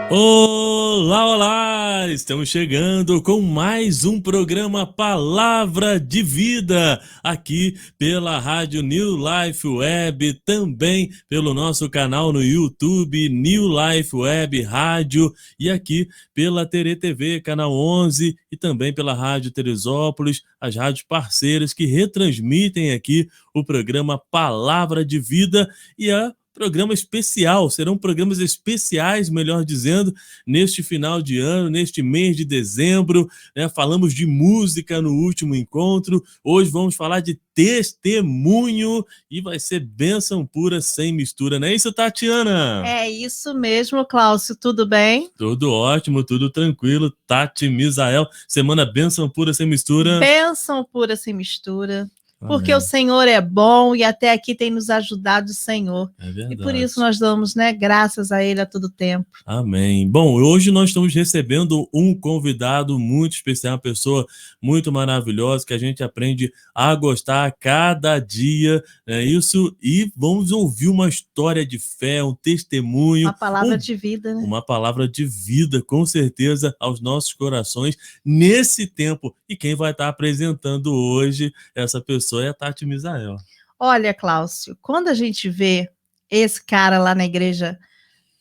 Olá, olá! Estamos chegando com mais um programa Palavra de Vida, aqui pela Rádio New Life Web, também pelo nosso canal no YouTube, New Life Web Rádio, e aqui pela Terê TV, canal 11, e também pela Rádio Teresópolis, as rádios parceiras que retransmitem aqui o programa Palavra de Vida e a programa especial, serão programas especiais, melhor dizendo, neste final de ano, neste mês de dezembro, né? Falamos de música no último encontro, hoje vamos falar de testemunho e vai ser bênção pura sem mistura, não é isso, Tatiana? É isso mesmo, Cláudio, tudo bem? Tudo ótimo, tudo tranquilo, Tati, Misael, semana bênção pura sem mistura. Bênção pura sem mistura. Porque Amém. o Senhor é bom e até aqui tem nos ajudado o Senhor. É verdade. E por isso nós damos, graças a Ele a todo tempo. Amém. Bom, hoje nós estamos recebendo um convidado muito especial, uma pessoa muito maravilhosa que a gente aprende a gostar a cada dia, é isso? E vamos ouvir uma história de fé, um testemunho. Uma palavra de vida, né? Uma palavra de vida, com certeza, aos nossos corações nesse tempo. E quem vai estar apresentando hoje essa pessoa é a Tati Misael. Olha, Cláudio, quando a gente vê esse cara lá na igreja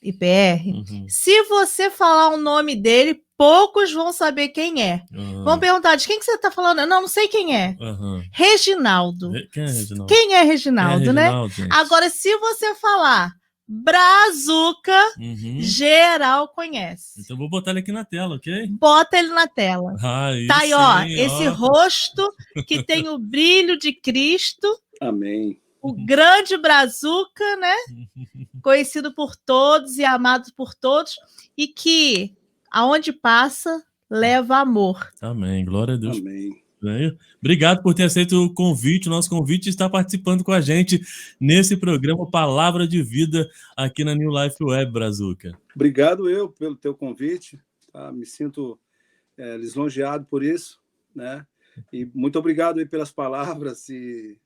IPR, se você falar o nome dele, poucos vão saber quem é. Vão perguntar, de quem que você está falando? Não sei quem é. Reginaldo. Quem é Reginaldo? Quem é Reginaldo, né? Gente? Agora, se você falar Brazuca, geral conhece. Então vou botar ele aqui na tela, ok? Bota ele na tela. Tá aí, ó, esse rosto que tem o brilho de Cristo. Amém. O grande Brazuca, né? Conhecido por todos e amado por todos, e que, aonde passa, leva amor. Amém, glória a Deus. Amém. Obrigado por ter aceito o convite, o nosso convite, e estar participando com a gente nesse programa Palavra de Vida aqui na New Life Web, Brazuca. Obrigado eu pelo teu convite, tá? Me sinto lisonjeado por isso, né? E muito obrigado aí pelas palavras, e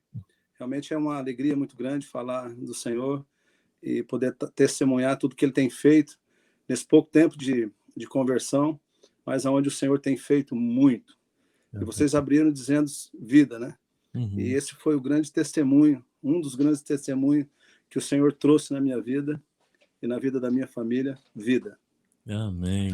realmente é uma alegria muito grande falar do Senhor e poder testemunhar tudo que Ele tem feito nesse pouco tempo de conversão, mas aonde o Senhor tem feito muito. E vocês abriram dizendo vida, né? E esse foi o grande testemunho, um dos grandes testemunhos que o Senhor trouxe na minha vida e na vida da minha família, vida. Amém.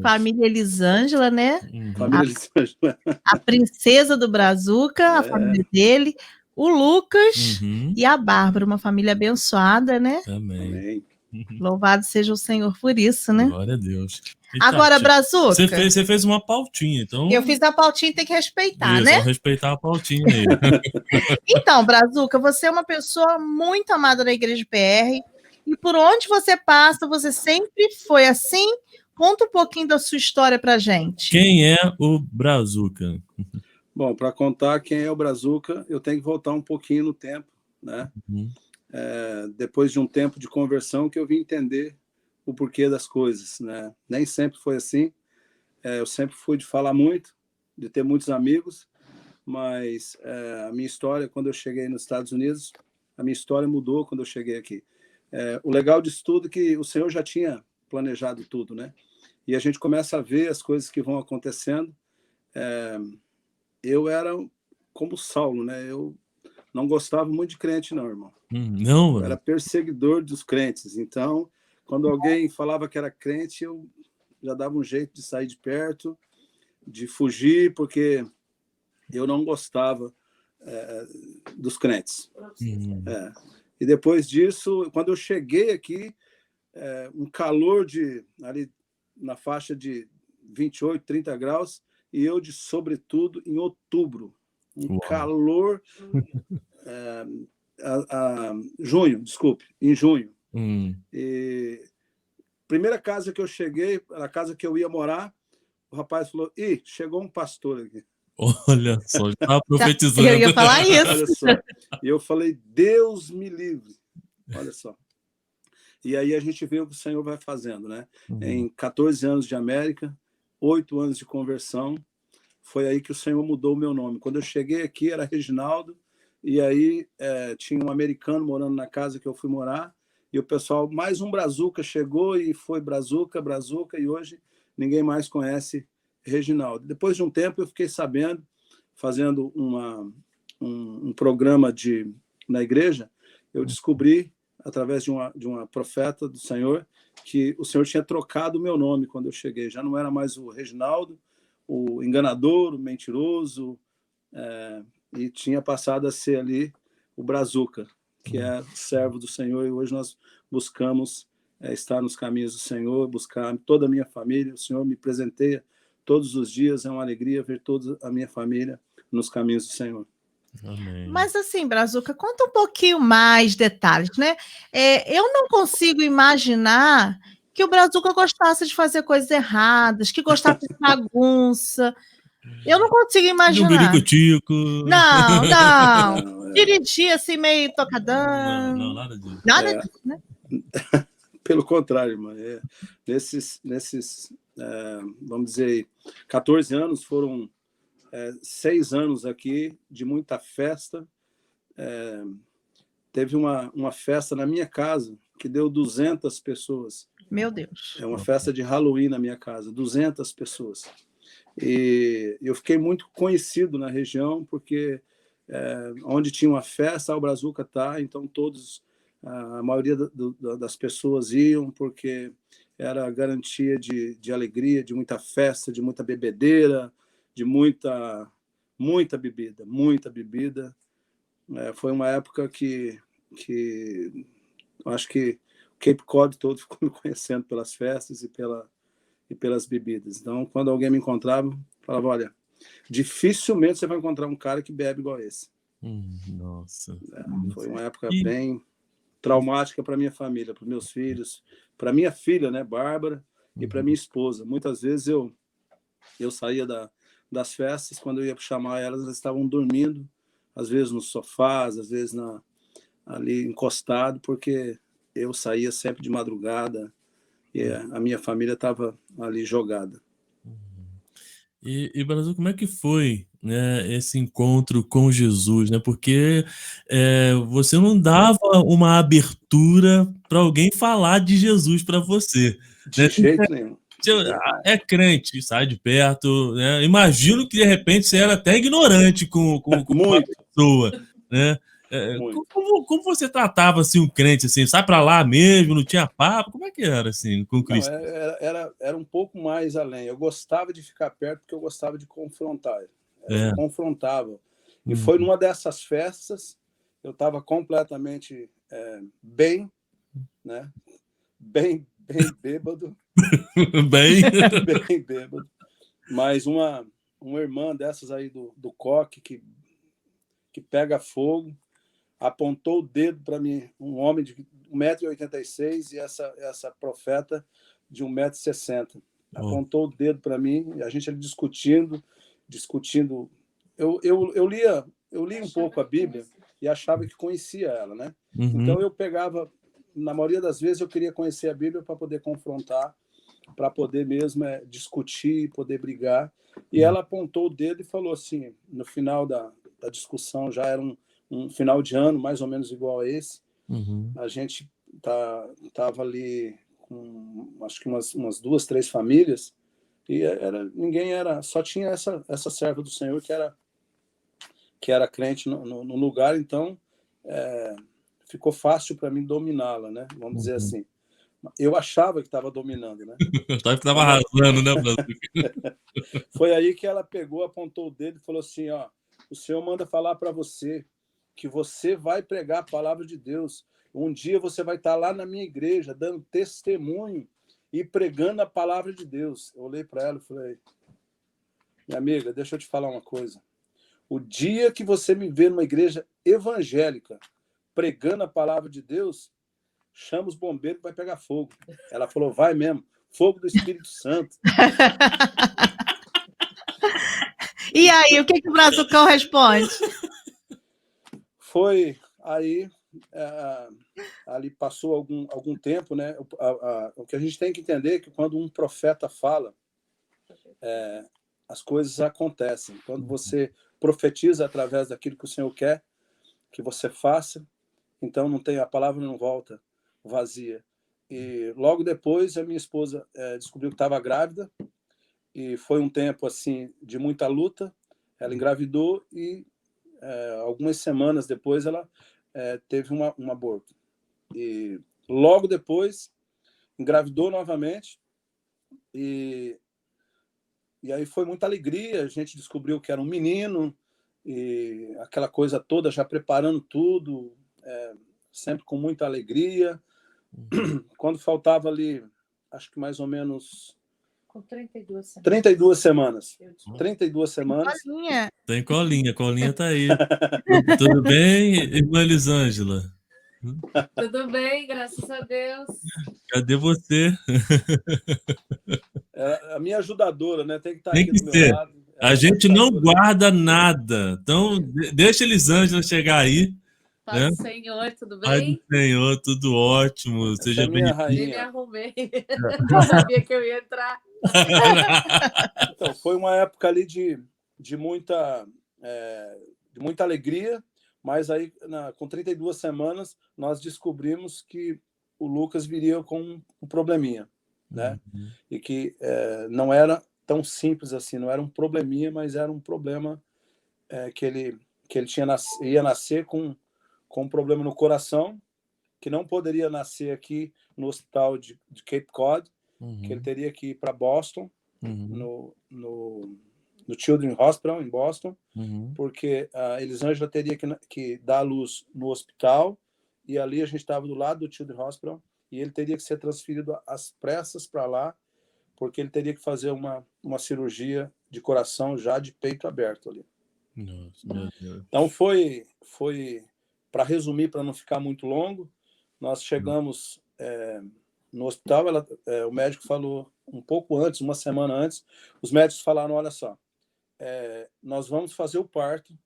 Família Elisângela, né? Família Elisângela. A princesa do Brazuca, a família dele, o Lucas e a Bárbara, uma família abençoada, né? Amém. Louvado seja o Senhor por isso, né? Glória a Deus. E agora, Tati, Brazuca. Você fez uma pautinha, então. Eu fiz a pautinha, tem que respeitar, isso, né? Vamos respeitar a pautinha aí. Então, Brazuca, você é uma pessoa muito amada na Igreja PR, e por onde você passa, você sempre foi assim. Conta um pouquinho da sua história pra gente. Quem é o Brazuca? Bom, para contar quem é o Brazuca, eu tenho que voltar um pouquinho no tempo, né? Depois de um tempo de conversão que eu vim entender o porquê das coisas, né? Nem sempre foi assim. Eu sempre fui de falar muito, de ter muitos amigos, mas a minha história, quando eu cheguei nos Estados Unidos, a minha história mudou quando eu cheguei aqui. O legal disso tudo é que o Senhor já tinha planejado tudo, né? E a gente começa a ver as coisas que vão acontecendo. Eu era como Saulo, né? Eu não gostava muito de crente, não, irmão. Não, eu era perseguidor dos crentes. Então, quando alguém falava que era crente, eu já dava um jeito de sair de perto, de fugir, porque eu não gostava dos crentes. E depois disso, quando eu cheguei aqui, um calor ali na faixa de 28, 30 graus, e eu de sobretudo em outubro. Um calor... em junho. E primeira casa que eu cheguei, a casa que eu ia morar, o rapaz falou, chegou um pastor aqui. Olha só, já estava profetizando. Eu ia falar isso. Olha só. E eu falei, Deus me livre. Olha só. E aí a gente vê o que o Senhor vai fazendo, né? Em 14 anos de América, 8 anos de conversão, foi aí que o Senhor mudou o meu nome. Quando eu cheguei aqui, era Reginaldo, e aí tinha um americano morando na casa que eu fui morar, e o pessoal, mais um brazuca chegou e foi brazuca, e hoje ninguém mais conhece Reginaldo. Depois de um tempo eu fiquei sabendo, fazendo um programa na igreja, eu descobri, através de uma profeta do Senhor, que o Senhor tinha trocado o meu nome quando eu cheguei. Já não era mais o Reginaldo, o enganador, o mentiroso, e tinha passado a ser ali o Brazuca, que é servo do Senhor, e hoje nós buscamos estar nos caminhos do Senhor, buscar toda a minha família. O Senhor me presenteia todos os dias, é uma alegria ver toda a minha família nos caminhos do Senhor. Amém. Mas assim, Brazuca, conta um pouquinho mais detalhes, né? Eu não consigo imaginar que o Brazuca gostasse de fazer coisas erradas, que gostasse de bagunça. Eu não consigo imaginar. De um birico-tico. Não. Dirigir assim, meio tocadão. Não, nada disso. Nada disso, né? Pelo contrário, irmã. Nesses vamos dizer, 14 anos, foram 6 anos aqui de muita festa. Teve uma festa na minha casa que deu 200 pessoas. Meu Deus. É uma festa de Halloween na minha casa, 200 pessoas. E eu fiquei muito conhecido na região, porque onde tinha uma festa, o Brazuca tá, então a maioria das pessoas iam, porque era garantia de alegria, de muita festa, de muita bebedeira, de muita bebida. Foi uma época que eu acho que o Cape Cod todo ficou me conhecendo pelas festas e pelas bebidas. Então, quando alguém me encontrava, falava, olha, dificilmente você vai encontrar um cara que bebe igual esse. Nossa. Foi uma época bem traumática para minha família, para meus filhos, para minha filha, né, Bárbara, e para minha esposa. Muitas vezes eu saía das festas, quando eu ia chamar elas estavam dormindo, às vezes nos sofás, às vezes ali encostado, porque eu saía sempre de madrugada e a minha família estava ali jogada. E Brasil, como é que foi, né, esse encontro com Jesus, né? Porque você não dava uma abertura para alguém falar de Jesus para você. De jeito nenhum. É crente, sai de perto, né? Imagino que de repente você era até ignorante com uma pessoa, né? Como você tratava assim um crente assim, sai para lá mesmo, não tinha papo? Como é que era assim com Cristo? Não, era um pouco mais além. Eu gostava de ficar perto porque eu gostava de confrontar. Eu confrontava. E foi numa dessas festas, eu estava completamente bem, né? Bem bêbado. bem bêbado. Mas uma irmã dessas aí do coque que pega fogo, apontou o dedo para mim, um homem de 1,86 m e essa profeta de 1,60 m. Apontou o dedo para mim, e a gente ali discutindo. Eu li um pouco a Bíblia e achava que conhecia ela, né? Então eu pegava, na maioria das vezes eu queria conhecer a Bíblia para poder confrontar, para poder mesmo discutir, poder brigar. E ela apontou o dedo e falou assim, no final da discussão, já era um final de ano, mais ou menos igual a esse. A gente tava ali com, acho que umas 2, 3 famílias, e só tinha essa serva do Senhor que era crente no lugar, então ficou fácil para mim dominá-la, né? Vamos dizer assim. Eu achava que estava dominando, né? Estava arrasando, né, Brasil? Foi aí que ela pegou, apontou o dedo e falou assim, ó, o Senhor manda falar para você que você vai pregar a palavra de Deus. Um dia você vai estar lá na minha igreja, dando testemunho e pregando a palavra de Deus. Eu olhei para ela e falei, minha amiga, deixa eu te falar uma coisa. O dia que você me vê numa igreja evangélica pregando a palavra de Deus, chama os bombeiros que vai pegar fogo. Ela falou, vai mesmo, fogo do Espírito Santo. E aí, o que o Brazucão responde? Foi aí, ali passou algum tempo, né? O que a gente tem que entender é que quando um profeta fala, as coisas acontecem. Quando você profetiza através daquilo que o Senhor quer que você faça, então a palavra não volta vazia. E logo depois a minha esposa descobriu que estava grávida, e foi um tempo assim de muita luta. Ela engravidou e algumas semanas depois ela teve um aborto. E logo depois engravidou novamente, e aí foi muita alegria. A gente descobriu que era um menino, e aquela coisa toda, já preparando tudo, sempre com muita alegria. Quando faltava ali, acho que mais ou menos... Com 32 semanas. 32 semanas. 32 semanas. Tem colinha. Colinha tá aí. Tudo bem, irmã Elisângela? Tudo bem, graças a Deus. Cadê você? A minha ajudadora, né? Tem que estar Tem aqui que do meu ser. lado. A gente não guarda nada. Então, deixa a Elisângela chegar aí. Paz do Senhor, tudo bem? Paz do Senhor, tudo ótimo. Essa Seja minha bem-vindo. rainha. Eu me arrumei. Não sabia que eu ia entrar. Então, foi uma época ali de muita alegria, mas aí, com 32 semanas, nós descobrimos que o Lucas viria com um probleminha, né? E que não era tão simples assim, não era um probleminha, mas era um problema que ele ia nascer com um problema no coração, que não poderia nascer aqui no hospital de Cape Cod, que ele teria que ir para Boston, no Children's Hospital, em Boston, porque a Elisângela teria que dar à luz no hospital, e ali a gente estava do lado do Children's Hospital, e ele teria que ser transferido às pressas para lá, porque ele teria que fazer uma cirurgia de coração já de peito aberto ali. Nossa, meu Deus. Então foi para resumir, para não ficar muito longo, nós chegamos no hospital. O médico falou um pouco antes, uma semana antes, os médicos falaram: olha só, nós vamos fazer o parto,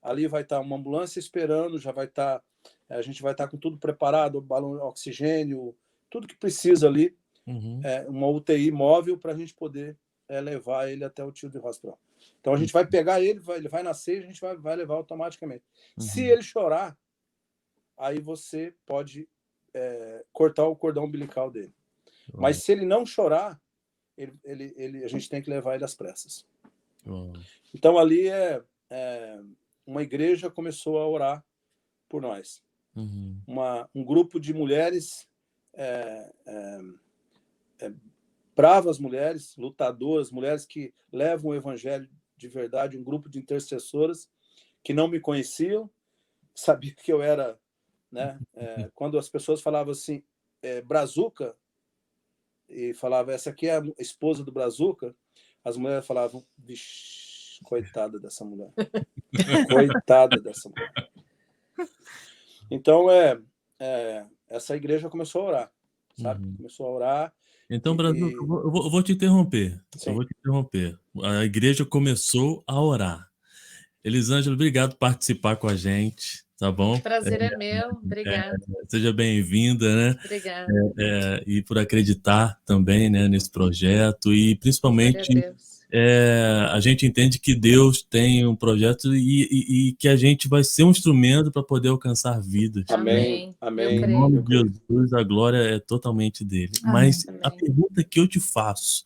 ali vai estar uma ambulância esperando, já vai estar, a gente vai estar com tudo preparado, balão de oxigênio, tudo que precisa ali, uma UTI móvel para a gente poder levar ele até o Children's Hospital. Então a gente vai pegar ele vai nascer, a gente vai levar automaticamente. Se ele chorar, aí você pode cortar o cordão umbilical dele. Mas se ele não chorar, a gente tem que levar ele às pressas. Então ali uma igreja começou a orar por nós. Um grupo de mulheres, bravas mulheres, lutadoras, mulheres que levam o evangelho de verdade, um grupo de intercessoras que não me conheciam, sabia que eu era, né? Quando as pessoas falavam assim, Brazuca, e falavam, essa aqui é a esposa do Brazuca, as mulheres falavam, vixe, coitada dessa mulher. Coitada dessa mulher. Então, essa igreja começou a orar, sabe? Começou a orar. Então, Brazuca, eu vou te interromper. Sim. Eu vou te interromper. A igreja começou a orar. Elisângela, obrigado por participar com a gente, tá bom? O prazer é meu, obrigada. Seja bem-vinda, né? Obrigada. E por acreditar também, né, nesse projeto, e principalmente a gente entende que Deus tem um projeto e que a gente vai ser um instrumento para poder alcançar vidas. Amém. Amém. Em nome de Jesus, a glória é totalmente dele. Mas a pergunta que eu te faço,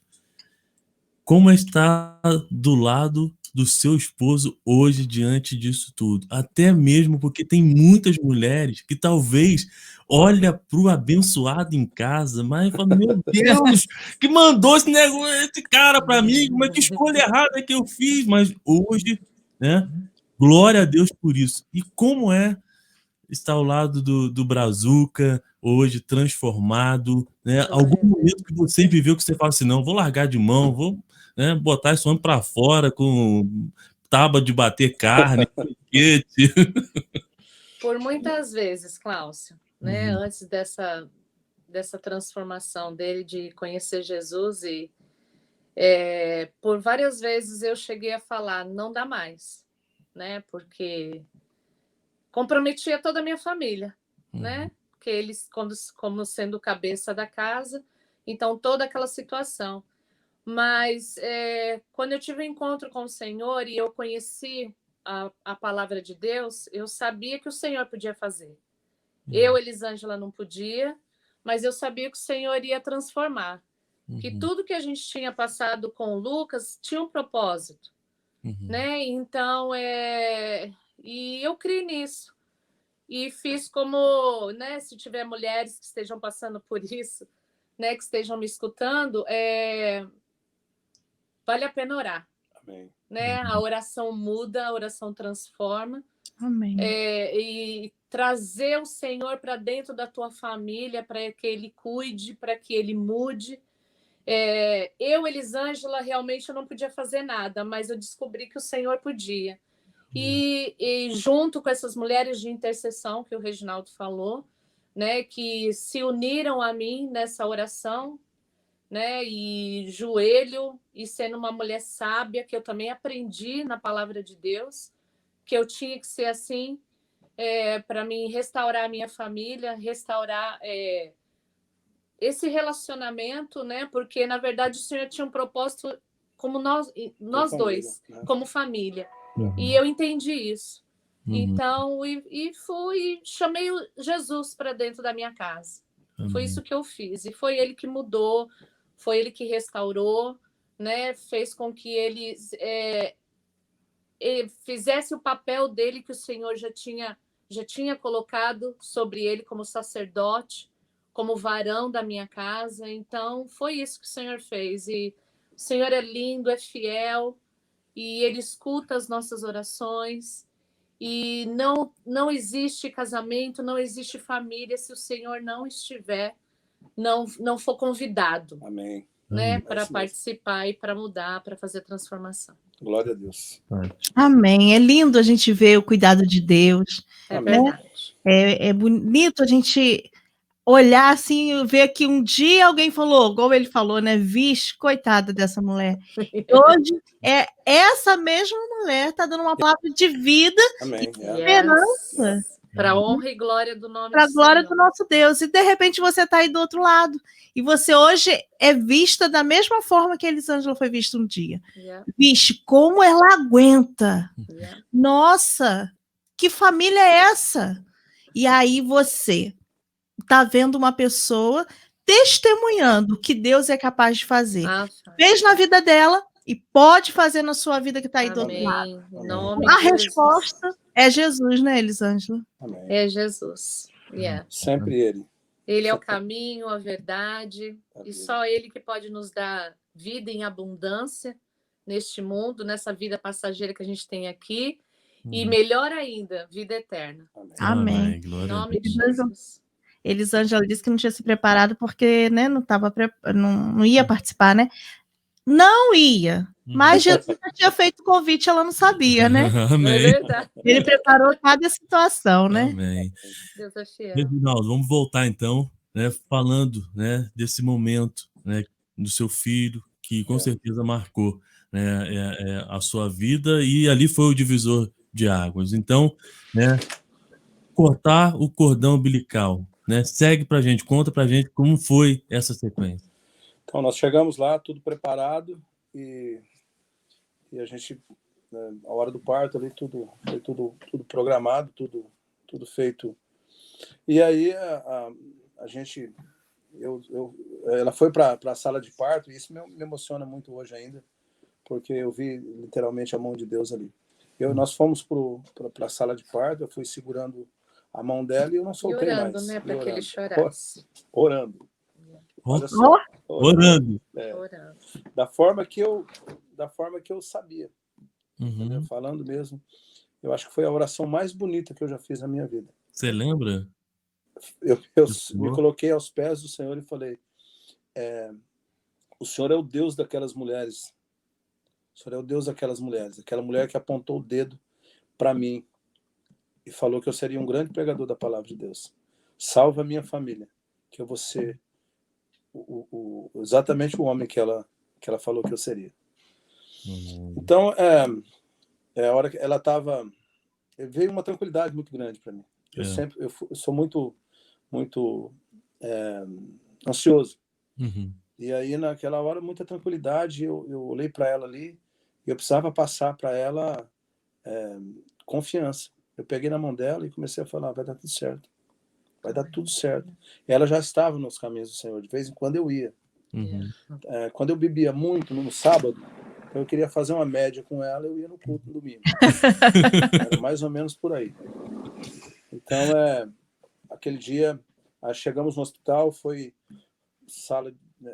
como é estar do lado do seu esposo hoje diante disso tudo? Até mesmo porque tem muitas mulheres que talvez olha para o abençoado em casa, mas fala, meu Deus, que mandou esse cara para mim, mas que escolha errada que eu fiz. Mas hoje, né, glória a Deus por isso. E como é estar ao lado do Brazuca, hoje transformado, né? Algum momento que você viveu que você fala assim, não, vou largar de mão, vou, né, botar esse homem para fora com tábua de bater carne, piquete. Por muitas vezes, Cláudio, né? Antes dessa transformação dele de conhecer Jesus, e por várias vezes eu cheguei a falar, não dá mais, né? Porque comprometia toda a minha família, né? Porque eles, como sendo cabeça da casa, então toda aquela situação. Mas quando eu tive um encontro com o Senhor e eu conheci a palavra de Deus, eu sabia que o Senhor podia fazer. Eu, Elisângela, não podia, mas eu sabia que o Senhor ia transformar. Que tudo que a gente tinha passado com o Lucas tinha um propósito, né? Então, e eu criei nisso. E fiz como, né, se tiver mulheres que estejam passando por isso, né, que estejam me escutando, vale a pena orar. Amém. Né? A oração muda, a oração transforma. Amém. E trazer o Senhor para dentro da tua família, para que Ele cuide, para que Ele mude. Eu, Elisângela, realmente eu não podia fazer nada, mas eu descobri que o Senhor podia. E junto com essas mulheres de intercessão que o Reginaldo falou, né, que se uniram a mim nessa oração, né, e joelho, e sendo uma mulher sábia, que eu também aprendi na palavra de Deus, que eu tinha que ser assim, para mim restaurar a minha família, restaurar esse relacionamento, né, porque na verdade o Senhor tinha um propósito como nós dois, né? Como família. E eu entendi isso. Então, e fui, chamei Jesus para dentro da minha casa. Foi isso que eu fiz. E foi ele que mudou, foi ele que restaurou, né? Fez com que ele fizesse o papel dele que o Senhor já tinha colocado sobre ele como sacerdote, como varão da minha casa. Então, foi isso que o Senhor fez. E o Senhor é lindo, é fiel, e ele escuta as nossas orações. E não existe casamento, não existe família se o Senhor não estiver, não for convidado. Amém. Né, para participar e para mudar, para fazer transformação. Glória a Deus. Amém. É lindo a gente ver o cuidado de Deus. É verdade. É bonito a gente olhar assim, ver que um dia alguém falou, igual ele falou, né? Vixe, coitada dessa mulher. Hoje, essa mesma mulher está dando uma palavra de vida Amém. e esperança. Para a honra e glória do nome do Senhor. Para a glória do nosso Deus. E de repente você está aí do outro lado. E você hoje é vista da mesma forma que a Elisângela foi vista um dia. Vixe, como ela aguenta. Nossa, que família é essa? E aí você está vendo uma pessoa testemunhando que Deus é capaz de fazer. Fez na vida dela e pode fazer na sua vida que está aí do outro lado. A resposta é Jesus, né, Elisângela? Amém. É Jesus. Sempre Ele. Ele é o caminho, a verdade, e só Ele que pode nos dar vida em abundância neste mundo, nessa vida passageira que a gente tem aqui, e melhor ainda, vida eterna. Amém. Em nome de Jesus. Elisângela disse que não tinha se preparado porque, né, não ia participar, né? Não ia, mas Jesus já tinha feito o convite, ela não sabia, né? Amém. É verdade. Ele preparou cada situação, né? Amém. Deus é fiel. Reginaldo, vamos voltar então, né, falando, né, desse momento, né, do seu filho, que com certeza marcou, né, a sua vida, e ali foi o divisor de águas. Então, né, cortar o cordão umbilical, né? Segue pra gente, conta pra gente como foi essa sequência. Então, nós chegamos lá, tudo preparado, e a gente, né, a hora do parto ali, foi tudo programado, tudo feito. E aí a gente, ela foi para a sala de parto, e isso me emociona muito hoje ainda, porque eu vi literalmente a mão de Deus ali. Nós fomos para a sala de parto, eu fui segurando a mão dela e eu não soltei orando, mais. Né, para que ele chorasse. Orando. Olha só. Orando. Orando. Da forma que eu sabia. Falando mesmo. Eu acho que foi a oração mais bonita que eu já fiz na minha vida. Você lembra? Eu me coloquei aos pés do Senhor e falei, o Senhor é o Deus daquelas mulheres. O Senhor é o Deus daquelas mulheres. Aquela mulher que apontou o dedo para mim e falou que eu seria um grande pregador da palavra de Deus. Salva a minha família, que eu vou ser exatamente o homem que ela falou que eu seria. Então, a hora que ela estava... Veio uma tranquilidade muito grande para mim. Eu sou muito ansioso. E aí, naquela hora, muita tranquilidade. Eu olhei para ela ali e eu precisava passar para ela confiança. Eu peguei na mão dela e comecei a falar, vai dar tudo certo. vai dar tudo certo. E ela já estava nos caminhos do Senhor, de vez em quando eu ia. Quando eu bebia muito no sábado, eu queria fazer uma média com ela, eu ia no culto no domingo. Era mais ou menos por aí. Então, aquele dia, chegamos no hospital, foi sala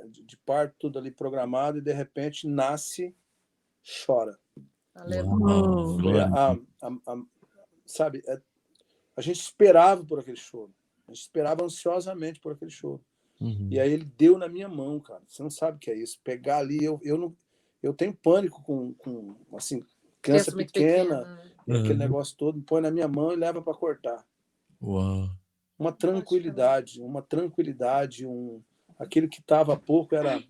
de parto, tudo ali programado, e de repente nasce, chora. Sabe, a gente esperava por aquele choro. A gente esperava ansiosamente por aquele choro. E aí ele deu na minha mão, cara. Você não sabe o que é isso. Pegar ali, eu tenho pânico com assim, criança pequena, e aquele negócio todo, põe na minha mão e leva para cortar. Uau. Uma tranquilidade, aquilo que estava há pouco era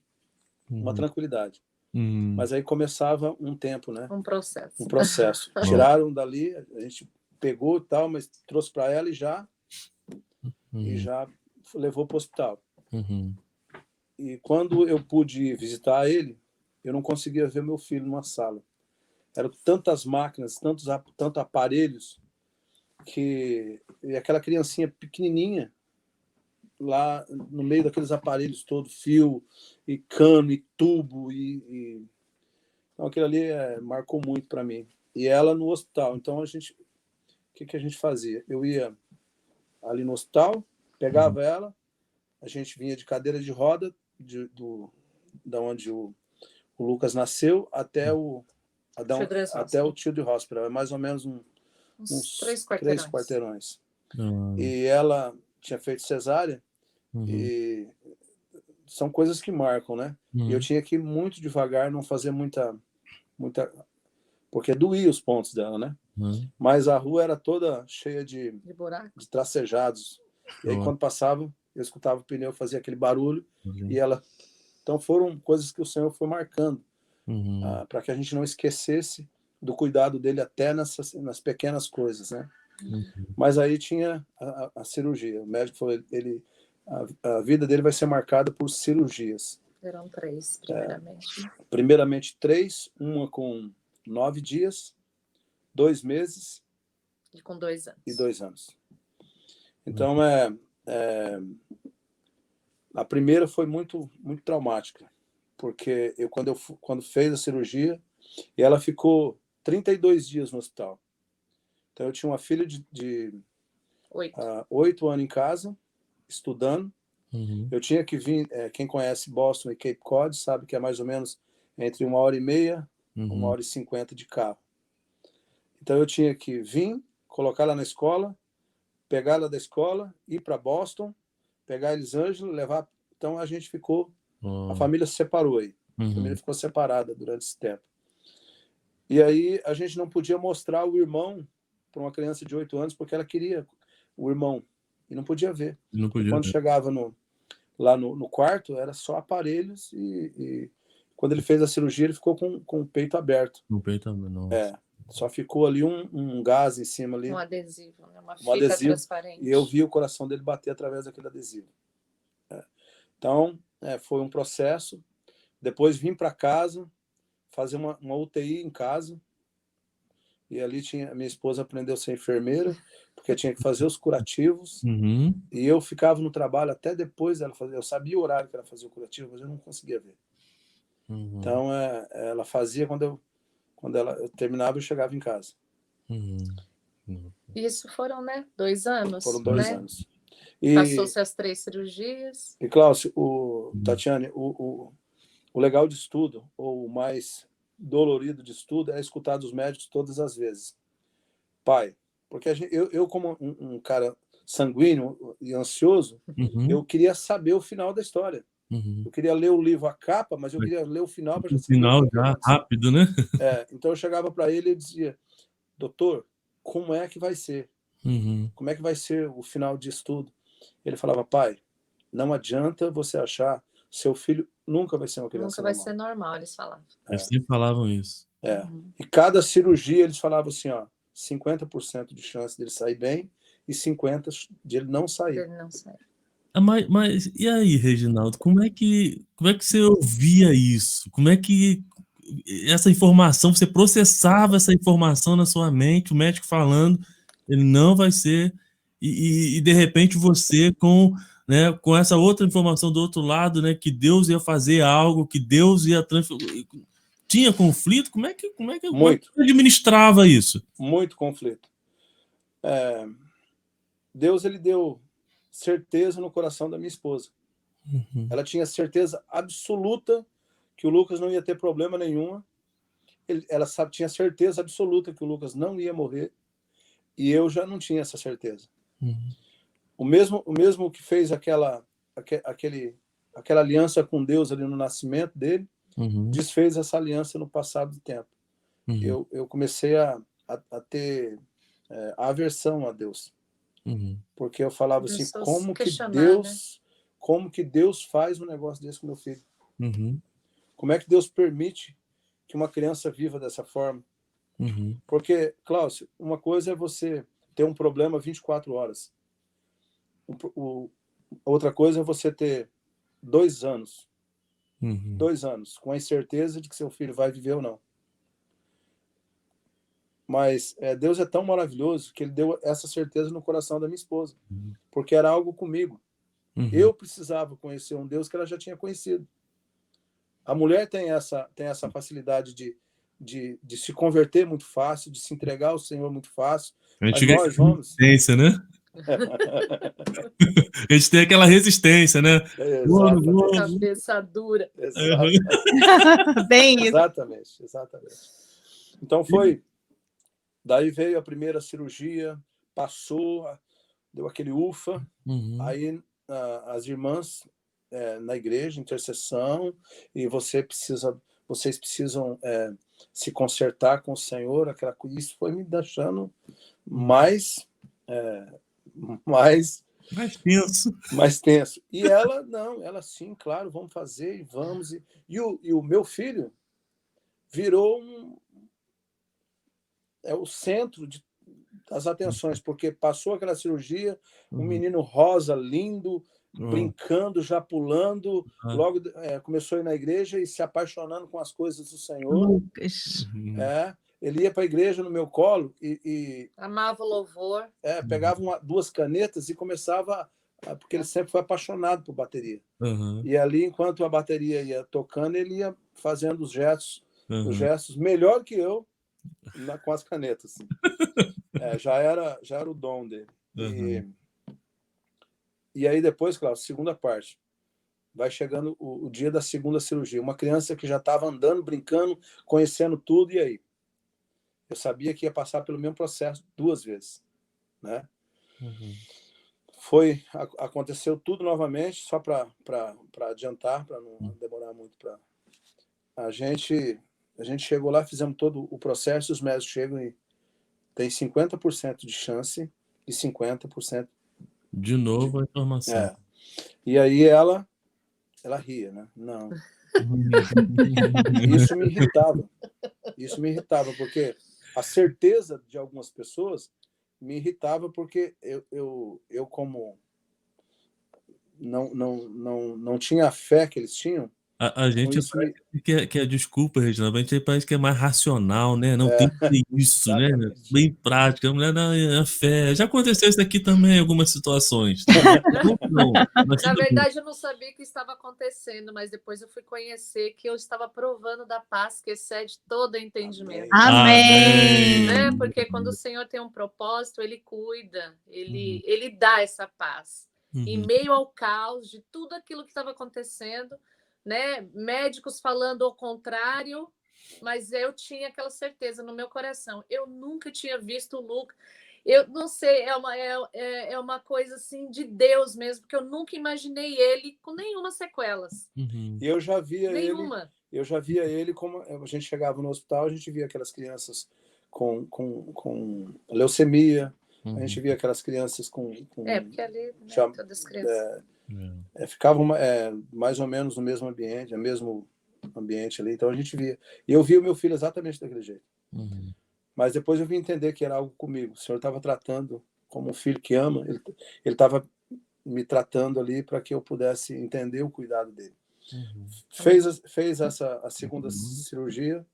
uma tranquilidade. Mas aí começava um tempo, né? Um processo. Tiraram dali, a gente pegou e tal, mas trouxe para ela e já levou para o hospital. E quando eu pude visitar ele, eu não conseguia ver meu filho numa sala. Eram tantas máquinas, tantos aparelhos, e aquela criancinha pequenininha lá no meio daqueles aparelhos todos, fio e cano e tubo então aquilo ali marcou muito para mim. E ela no hospital. Então o que a gente fazia? Eu ia ali no hospital, pegava ela, a gente vinha de cadeira de roda da onde o Lucas nasceu até o Children's Hospital. É mais ou menos uns 3 quarteirões. E ela tinha feito cesárea, e são coisas que marcam, né? E eu tinha que ir muito devagar, não fazer muita porque doía os pontos dela, né? Mas a rua era toda cheia de tracejados. E aí quando passava, eu escutava o pneu, fazia aquele barulho, e ela... Então foram coisas que o Senhor foi marcando, para que a gente não esquecesse do cuidado dele até nas pequenas coisas, né? Mas aí tinha a cirurgia. O médico falou, a vida dele vai ser marcada por cirurgias. Eram 3, primeiramente. Primeiramente 3, uma com 9 dias, 2 meses... E com 2 anos. E 2 anos. Então, a primeira foi muito, muito traumática, porque quando fez a cirurgia, e ela ficou 32 dias no hospital. Então, eu tinha uma filha de 8 anos em casa, estudando. Eu tinha que vir, quem conhece Boston e Cape Cod sabe que é mais ou menos entre 1h30, 1h50 de carro. Então, eu tinha que vir, colocar ela na escola, pegar ela da escola, ir para Boston, pegar a Elisângela, levar... Então, a gente ficou... A família se separou aí. A família ficou separada durante esse tempo. E aí, a gente não podia mostrar o irmão para uma criança de 8 anos, porque ela queria o irmão. E não podia ver. Quando chegava lá no quarto, era só aparelhos, e quando ele fez a cirurgia, ele ficou com o peito aberto. O peito aberto, nossa. Só ficou ali um gás em cima ali. Um adesivo, né? Uma fita transparente. E eu vi o coração dele bater através daquele adesivo. Então, foi um processo. Depois vim para casa, fazer uma UTI em casa. E ali minha esposa aprendeu a ser enfermeira, porque tinha que fazer os curativos. E eu ficava no trabalho até depois dela fazer. Eu sabia o horário que ela fazia o curativo, mas eu não conseguia ver. Então, ela fazia quando eu terminava, eu chegava em casa. Isso foram, 2 anos. Foram 2 anos. Passou-se as 3 cirurgias. E, Cláudio, Tatiane, o legal de estudo, ou o mais dolorido de estudo, é escutar dos médicos todas as vezes. Pai, porque eu como um cara sanguíneo e ansioso, eu queria saber o final da história. Eu queria ler o livro, a capa, mas eu queria ler o final. O final já rápido, né? Então eu chegava para ele e dizia, doutor, como é que vai ser? Como é que vai ser o final de estudo? Ele falava, pai, não adianta você achar, seu filho nunca vai ser uma criança normal. Nunca vai ser normal, eles falavam. Eles sempre falavam isso. E cada cirurgia eles falavam assim, 50% de chance dele sair bem e 50% de ele não sair. Mas e aí, Reginaldo, como é que você ouvia isso? Como é que essa informação, você processava essa informação na sua mente, o médico falando, ele não vai ser, e de repente você né, com essa outra informação do outro lado, né, que Deus ia fazer algo, que Deus ia transformar. Tinha conflito? Como é que você administrava isso? Muito conflito. Deus, ele deu certeza no coração da minha esposa. Uhum. Ela tinha certeza absoluta que o Lucas não ia ter problema nenhum. Ela tinha certeza absoluta que o Lucas não ia morrer. E eu já não tinha essa certeza. Uhum. O mesmo que fez aquela aliança com Deus ali no nascimento dele, uhum, desfez essa aliança no passado do tempo. Uhum. Eu comecei a ter aversão a Deus. Uhum. Porque eu falava assim, como que Deus faz um negócio desse com meu filho? Uhum. Como é que Deus permite que uma criança viva dessa forma? Uhum. Porque, Cláudio, uma coisa é você ter um problema 24 horas. Outra coisa é você ter 2 anos. Uhum. 2 anos, com a incerteza de que seu filho vai viver ou não. Mas Deus é tão maravilhoso que ele deu essa certeza no coração da minha esposa. Uhum. Porque era algo comigo. Uhum. Eu precisava conhecer um Deus que ela já tinha conhecido. A mulher tem essa facilidade de se converter muito fácil, de se entregar ao Senhor muito fácil. Mas nós, homens... resistência, né? A gente tem aquela resistência, né? Cabeça dura. Bem exatamente. Então daí veio a primeira cirurgia, passou, deu aquele ufa. Uhum. Aí as irmãs na igreja, intercessão, e vocês precisam se consertar com o Senhor. Isso foi me deixando mais tenso. E ela, não, ela sim, claro, vamos fazer e vamos. E o meu filho virou o centro das atenções, porque passou aquela cirurgia, um menino rosa, lindo, brincando, já pulando, logo começou a ir na igreja e se apaixonando com as coisas do Senhor. Ele ia para a igreja no meu colo e amava o louvor. Pegava 2 canetas e começava, porque ele sempre foi apaixonado por bateria. Uhum. E ali, enquanto a bateria ia tocando, ele ia fazendo os gestos melhor que eu com as canetas. Assim. Já era o dom dele. Uhum. E aí depois, claro, segunda parte. Vai chegando o dia da segunda cirurgia. Uma criança que já estava andando, brincando, conhecendo tudo, e aí? Eu sabia que ia passar pelo mesmo processo 2 vezes. Né? Uhum. Aconteceu tudo novamente, só para adiantar, para não demorar muito. A gente chegou lá, fizemos todo o processo, os médicos chegam e tem 50% de chance e 50%. De novo a informação. E aí ela ria, né? Não. Isso me irritava, porque a certeza de algumas pessoas me irritava, porque eu como não tinha a fé que eles tinham. A gente parece que é desculpa, Reginaldo, a gente parece que é mais racional, né? Não tem que ser isso, né? Bem prática, a mulher na fé. Já aconteceu isso aqui também em algumas situações. Não, na verdade, eu não sabia que estava acontecendo, mas depois eu fui conhecer que eu estava provando da paz que excede todo entendimento. Amém! Né? Porque quando o Senhor tem um propósito, Ele cuida, Ele dá essa paz. Em meio ao caos de tudo aquilo que estava acontecendo, né? Médicos falando ao contrário, mas eu tinha aquela certeza no meu coração. Eu nunca tinha visto o Lucas. Eu não sei, é uma coisa assim de Deus mesmo, porque eu nunca imaginei ele com nenhuma sequelas. E eu já via ele como a gente chegava no hospital, a gente via aquelas crianças com leucemia, a gente via aquelas crianças com porque ali, né, todas as crianças ficavam mais ou menos no mesmo ambiente, ali, então a gente via. E eu via o meu filho exatamente daquele jeito. Uhum. Mas depois eu vim entender que era algo comigo. O Senhor estava tratando como um filho que ama, ele estava me tratando ali para que eu pudesse entender o cuidado dele. Uhum. Fez a segunda cirurgia,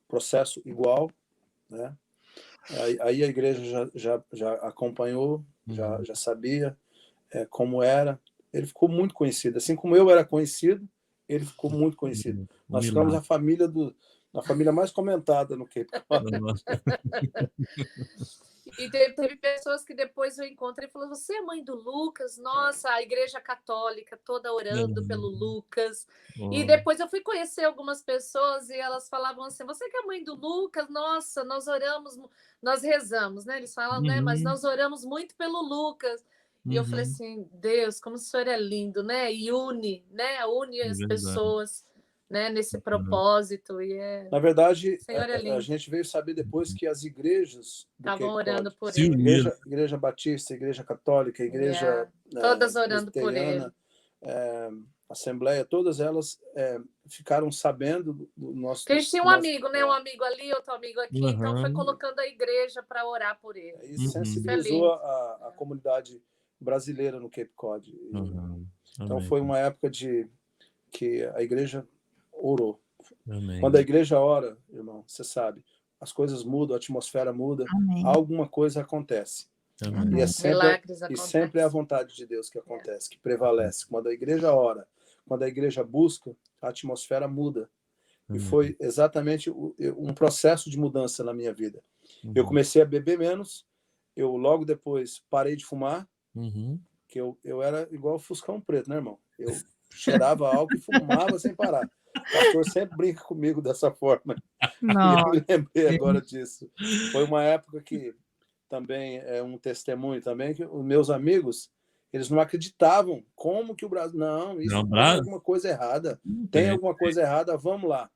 processo igual, né? Aí a igreja já acompanhou, já sabia como era. Ele ficou muito conhecido. Assim como eu era conhecido, ele ficou muito conhecido. Nós ficamos a família mais comentada no Cape Cod. E teve pessoas que depois eu encontrei e falaram: você é mãe do Lucas? Nossa, a igreja católica toda orando pelo Lucas. E depois eu fui conhecer algumas pessoas e elas falavam assim: você que é mãe do Lucas? Nossa, nós oramos, nós rezamos, né? Eles falam, né? Mas nós oramos muito pelo Lucas. E eu falei assim: Deus, como o senhor é lindo, né? E une, né? Une as pessoas, né? Nesse propósito. Na verdade, a gente veio saber depois que as igrejas estavam orando por ele. Igreja Batista, Igreja Católica, Igreja todas orando por ele. Assembleia, todas elas ficaram sabendo do nosso... Porque a gente tinha um amigo, né? Um amigo ali, outro amigo aqui, então foi colocando a igreja para orar por ele. E sensibilizou a comunidade brasileira no Cape Cod. Então foi uma época que a igreja orou. Amém. Quando a igreja ora, irmão, você sabe, as coisas mudam, a atmosfera muda, alguma coisa acontece. Amém. E sempre é a vontade de Deus que acontece, que prevalece. Quando a igreja ora, quando a igreja busca, a atmosfera muda. E foi exatamente um processo de mudança na minha vida. Eu comecei a beber menos, eu logo depois parei de fumar, que eu era igual o Fuscão Preto, né, irmão? Eu cheirava álcool e fumava sem parar. O pastor sempre brinca comigo dessa forma. Não. E eu me lembrei agora disso. Foi uma época que também é um testemunho também, que os meus amigos, eles não acreditavam como que o Brasil... Não, isso tem alguma coisa errada. Tem alguma coisa errada, vamos lá.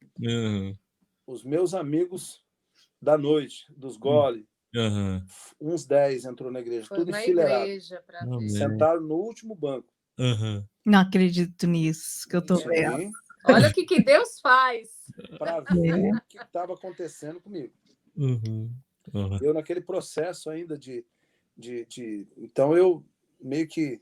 Os meus amigos da noite, dos gole, uns 10 entrou na igreja, tudo enfileirado. Sentaram no último banco. Não acredito nisso que eu tô vendo. Olha o que Deus faz. Para ver o que estava acontecendo comigo. Eu naquele processo ainda de... Então eu meio que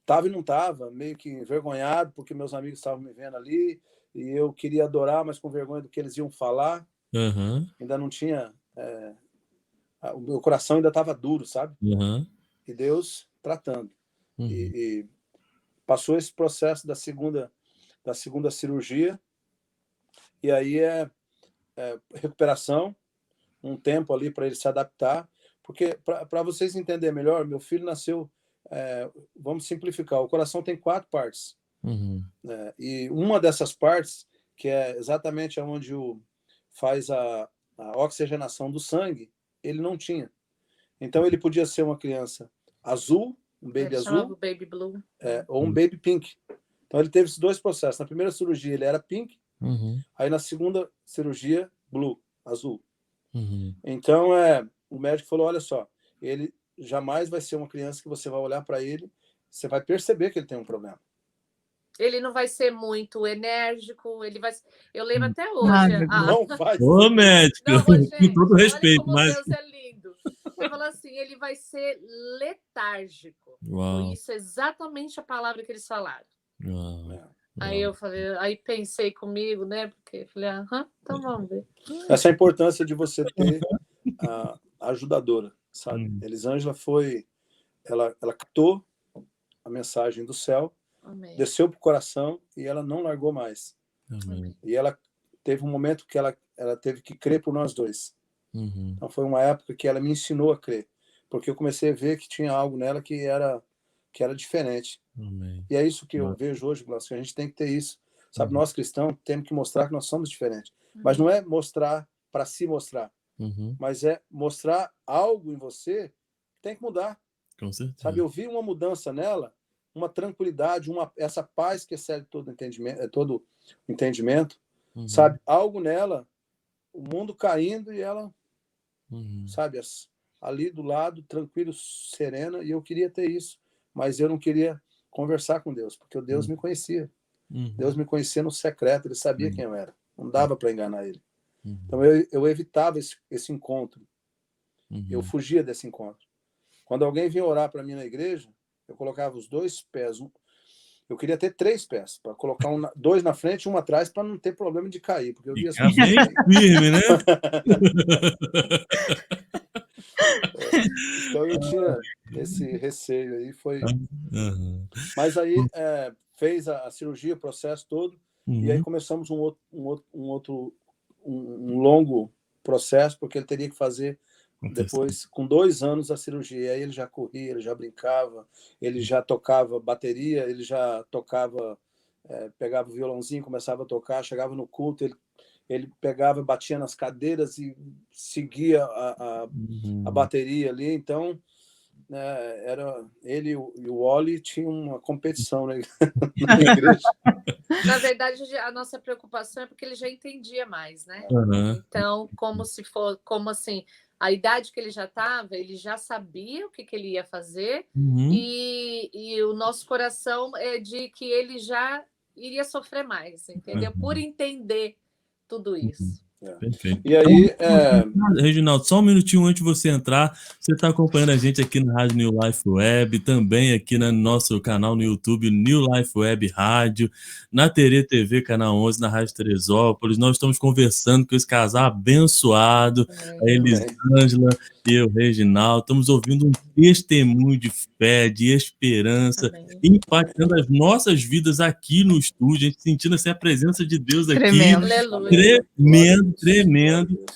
estava e não estava, meio que envergonhado, porque meus amigos estavam me vendo ali, e eu queria adorar, mas com vergonha do que eles iam falar. Ainda não tinha... o meu coração ainda estava duro, sabe? E Deus tratando. E passou esse processo da segunda cirurgia, e aí recuperação, um tempo ali para ele se adaptar, porque para vocês entenderem melhor, meu filho nasceu, vamos simplificar, o coração tem 4 partes, e uma dessas partes, que é exatamente onde faz a oxigenação do sangue, ele não tinha. Então ele podia ser uma criança azul, um baby azul, baby blue. ou um baby pink. Então ele teve esses 2 processos. Na primeira cirurgia ele era pink, aí na segunda cirurgia, blue, azul. Então o médico falou, olha só, ele jamais vai ser uma criança que você vai olhar para ele, você vai perceber que ele tem um problema. Ele não vai ser muito enérgico, ele vai... Eu lembro até hoje. Não vai ser. Ô, médico, com todo respeito, mas... Deus é lindo. Ele falou assim, ele vai ser letárgico. Isso é exatamente a palavra que eles falaram. Aí eu falei, aí pensei comigo, né? Porque falei, então vamos ver. Essa é a importância de você ter a ajudadora, sabe? Elisângela ela captou a mensagem do céu, desceu para o coração e ela não largou mais. E ela teve um momento que ela teve que crer por nós dois. Então foi uma época que ela me ensinou a crer, porque eu comecei a ver que tinha algo nela que era diferente. E é isso que eu vejo hoje, Glaucio, que a gente tem que ter isso. Sabe, nós cristãos temos que mostrar que nós somos diferentes. Mas não é mostrar para se mostrar, mas é mostrar algo em você que tem que mudar. Com certeza. Sabe, eu vi uma mudança nela, uma tranquilidade, essa paz que excede todo entendimento, sabe? Algo nela, o mundo caindo e ela, sabe, ali do lado, tranquilo, serena, e eu queria ter isso, mas eu não queria conversar com Deus, porque o Deus me conhecia. Deus me conhecia no secreto, ele sabia quem eu era, não dava para enganar ele. Então eu evitava esse encontro, eu fugia desse encontro. Quando alguém vinha orar para mim na igreja, eu colocava os 2 pés, Eu queria ter 3 pés, para colocar 2 na frente e 1 atrás, para não ter problema de cair. Porque eu via Fica bem firme, né? Então eu tinha esse receio aí, foi. Uhum. Mas aí fez a cirurgia, o processo todo, e aí começamos um longo processo, porque ele teria que fazer depois, com 2 anos, a cirurgia. E aí ele já corria, ele já brincava, ele já tocava bateria, ele já tocava, pegava o violãozinho, começava a tocar, chegava no culto, ele pegava, batia nas cadeiras e seguia a bateria ali. Então, era ele e o Wally tinham uma competição, né, na igreja. Na verdade, a nossa preocupação é porque ele já entendia mais, né? Então, como assim, a idade que ele já estava, ele já sabia o que ele ia fazer, e o nosso coração é de que ele já iria sofrer mais, entendeu? Por entender tudo isso. Perfeito. E aí, Reginaldo, só um minutinho antes de você entrar, você está acompanhando a gente aqui na Rádio New Life Web, também aqui no nosso canal no YouTube, New Life Web Rádio, na Terê TV, Canal 11, na Rádio Teresópolis. Nós estamos conversando com esse casal abençoado, a Elisângela e o Reginaldo. Estamos ouvindo um testemunho de fé, de esperança, impactando as nossas vidas aqui no estúdio, a gente sentindo assim, a presença de Deus aqui. Tremendo.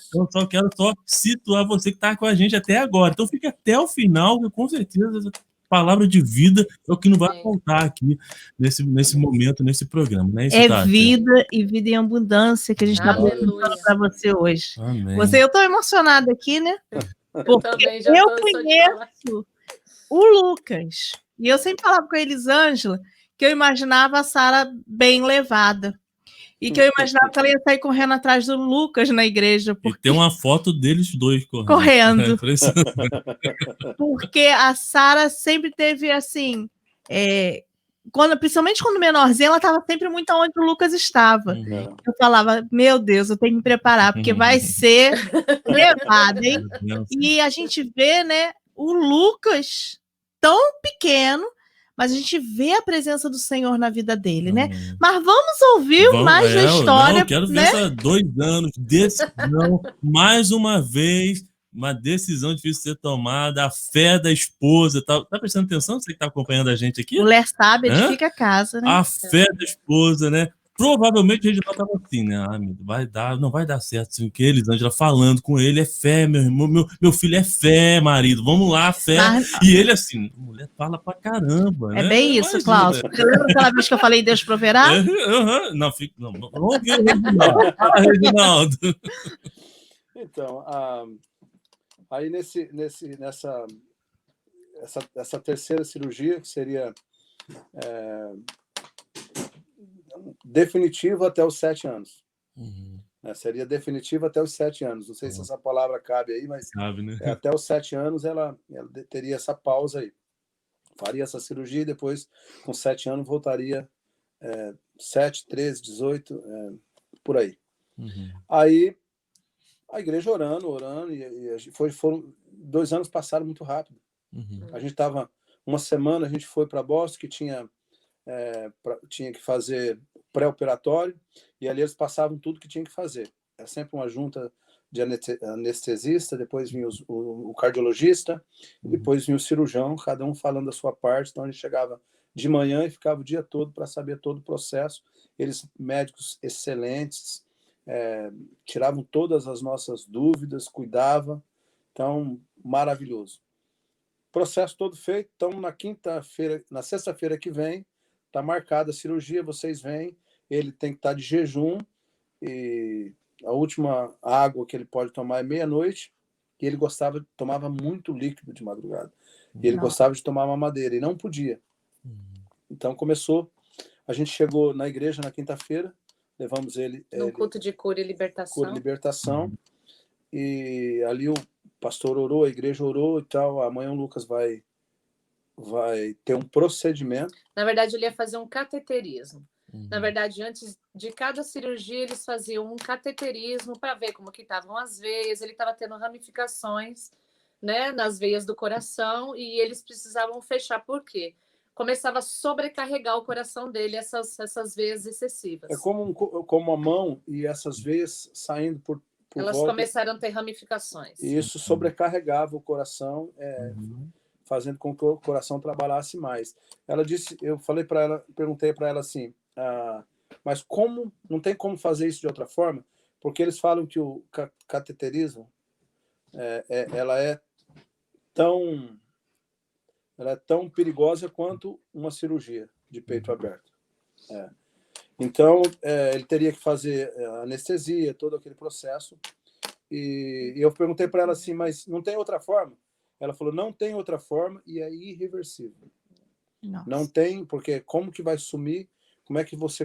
Então, só quero situar você que está com a gente até agora. Então, fica até o final, que com certeza a palavra de vida é o que não vai faltar aqui nesse momento, nesse programa. Não é isso, Tati? Vida e vida em abundância que a gente está apresentando para você hoje. Amém. Eu estou emocionada aqui, né? Porque eu conheço o Lucas. E eu sempre falava com a Elisângela que eu imaginava a Sara bem levada. E que eu imaginava que ela ia sair correndo atrás do Lucas na igreja. Porque... E tem uma foto deles dois correndo. Porque a Sara sempre teve assim... principalmente quando menorzinha, ela estava sempre muito onde o Lucas estava. Eu falava, meu Deus, eu tenho que me preparar, porque vai ser levada, hein? E a gente vê, né, o Lucas tão pequeno, mas a gente vê a presença do Senhor na vida dele, né? Mas vamos ouvir mais da história. Eu quero ver esses 2 anos, decisão, mais uma vez, uma decisão difícil de ser tomada, a fé da esposa. Tá prestando atenção? Você que está acompanhando a gente aqui? Mulher sábia edifica a casa, né? A fé da esposa, né? Provavelmente o Reginaldo estava assim, né? Não vai dar certo. Assim, que Elisângela falando com ele, é fé, meu irmão, meu filho é fé, marido, vamos lá, fé. E ele assim, mulher fala pra caramba. É, né? Bem isso, Cláudio. Você lembra aquela vez que eu falei Deus proverá? Não, vamos ouvir o Reginaldo. Fala, Reginaldo. Então, aí nessa terceira cirurgia, que seria definitivo até os 7 anos. Seria definitivo até os 7 anos. Não sei se essa palavra cabe aí, mas cabe, né? Até os 7 anos ela teria essa pausa aí. Faria essa cirurgia e depois, com 7 anos, voltaria 7, 13, 18, por aí. Aí, a igreja orando, e foram 2 anos passaram muito rápido. A gente estava, uma semana, a gente foi para Boston, que tinha que fazer pré-operatório, e ali eles passavam tudo que tinha que fazer. É sempre uma junta de anestesista, depois vinha o cardiologista, depois vinha o cirurgião, cada um falando da sua parte. Então a gente chegava de manhã e ficava o dia todo para saber todo o processo. Eles, médicos excelentes, tiravam todas as nossas dúvidas, cuidavam. Então, maravilhoso. Processo todo feito. Então, na sexta-feira que vem, está marcada a cirurgia, vocês vêm, ele tem que estar de jejum, e a última água que ele pode tomar é meia-noite, e ele tomava muito líquido de madrugada. E ele gostava de tomar mamadeira, e não podia. Então começou, a gente chegou na igreja na quinta-feira, levamos ele... No culto de cura e libertação. Cura e libertação, e ali o pastor orou, a igreja orou e tal. Amanhã o Lucas vai ter um procedimento. Na verdade, ele ia fazer um cateterismo. Na verdade, antes de cada cirurgia, eles faziam um cateterismo para ver como que estavam as veias. Ele estava tendo ramificações, né, nas veias do coração, e eles precisavam fechar. Por quê? começava a sobrecarregar o coração dele essas veias excessivas. É como a mão e essas veias saindo por Elas volta, começaram a ter ramificações. E isso sobrecarregava o coração, fazendo com que o coração trabalhasse mais. Ela disse, eu falei para ela, perguntei para ela assim, mas como, não tem como fazer isso de outra forma? Porque eles falam que o cateterismo, ela é tão perigosa quanto uma cirurgia de peito aberto. Então, ele teria que fazer anestesia, todo aquele processo. E eu perguntei para ela assim, mas não tem outra forma? Ela falou, não tem outra forma e é irreversível. Nossa. Não tem, porque como que vai sumir? Como é que você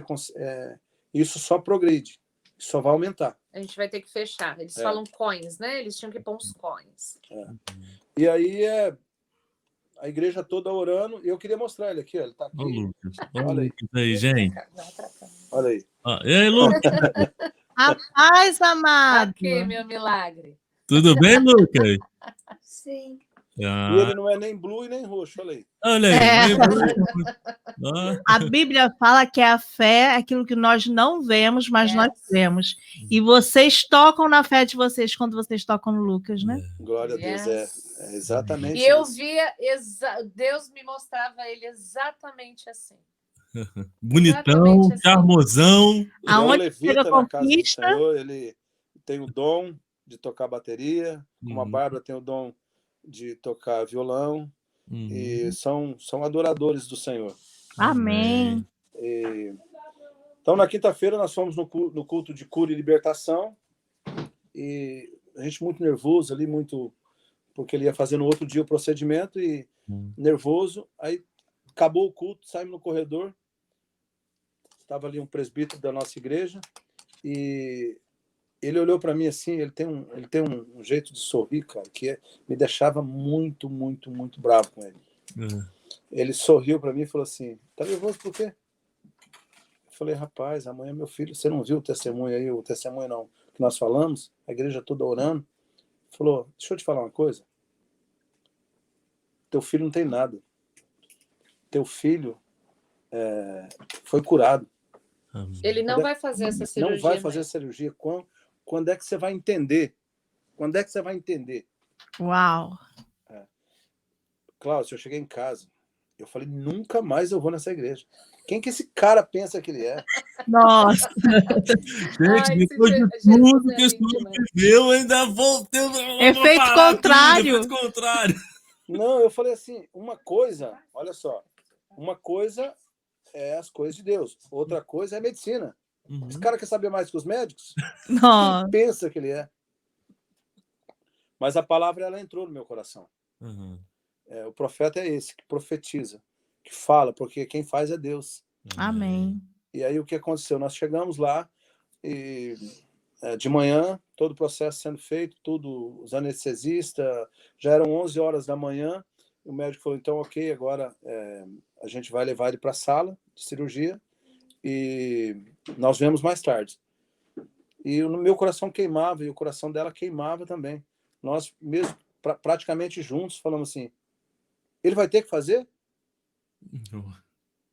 isso só progride, só vai aumentar. A gente vai ter que fechar. Eles falam coins, né? Eles tinham que pôr uns coins. E aí a igreja toda orando, e eu queria mostrar ele aqui, ó, ele tá aqui. Ô, Lucas. Olha aí. Lucas aí, gente. Olha aí. E aí, Lucas? Rapaz amado. Aqui, meu milagre. Tudo bem, Lucas? Sim. E ele não é nem blue e nem roxo, olha aí. Olha aí. A Bíblia fala que a fé é aquilo que nós não vemos, mas nós vemos. E vocês tocam na fé de vocês quando vocês tocam no Lucas, né? Glória a Deus, é exatamente E eu isso. via, Deus me mostrava ele exatamente assim. Bonitão, charmosão. Ele é um Aonde levita chega na casa do conquista. Senhor, ele tem o dom de tocar bateria, como a Bárbara tem o dom de tocar violão, e são adoradores do Senhor. Amém. Então, na quinta-feira, nós fomos no culto de cura e libertação, e a gente muito nervoso ali, porque ele ia fazer no outro dia o procedimento, e nervoso. Aí acabou o culto, saímos no corredor, estava ali um presbítero da nossa igreja, e ele olhou para mim assim, ele tem um jeito de sorrir, cara, que me deixava muito, muito, muito bravo com ele. Ele sorriu para mim e falou assim, tá nervoso por quê? Eu falei, rapaz, amanhã meu filho, você não viu o testemunho aí, o testemunho não, que nós falamos, a igreja toda orando. Ele falou, deixa eu te falar uma coisa, teu filho não tem nada, teu filho foi curado. Ele não vai fazer essa cirurgia. Não vai fazer a cirurgia. Quando é que você vai entender? Quando é que você vai entender? Uau! Cláudio, eu cheguei em casa, eu falei, nunca mais eu vou nessa igreja. Quem que esse cara pensa que ele é? Nossa! Gente, depois de tudo que esse homem viveu, ainda vou ter Efeito contrário. Efeito contrário. Não, eu falei assim, uma coisa, olha só, uma coisa é as coisas de Deus, outra coisa é a medicina. Esse cara quer saber mais que os médicos? Nossa. Quem pensa que ele é? Mas a palavra, ela entrou no meu coração. O profeta é esse, que profetiza, que fala, porque quem faz é Deus. Amém. E aí o que aconteceu? Nós chegamos lá, e de manhã, todo o processo sendo feito, tudo, os anestesistas, já eram 11 horas da manhã, o médico falou, então, ok, agora a gente vai levar ele para a sala de cirurgia, e nós vemos mais tarde. E o meu coração queimava, e o coração dela queimava também. Nós, mesmo praticamente juntos, falamos assim, ele vai ter que fazer?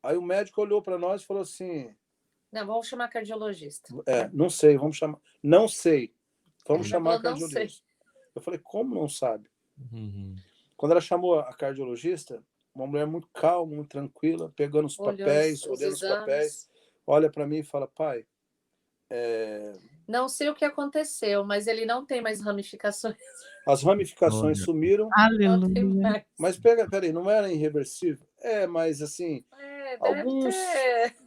Aí o médico olhou para nós e falou assim... Não, vamos chamar cardiologista. Não sei, vamos chamar... Não sei, vamos chamar a cardiologista. Eu falei, como não sabe? Quando ela chamou a cardiologista, uma mulher muito calma, muito tranquila, pegando os papéis, olhando os papéis, olha para mim e fala, pai... Não sei o que aconteceu, mas ele não tem mais ramificações. As ramificações sumiram. Aleluia. Mas peraí, não era irreversível? Mas assim,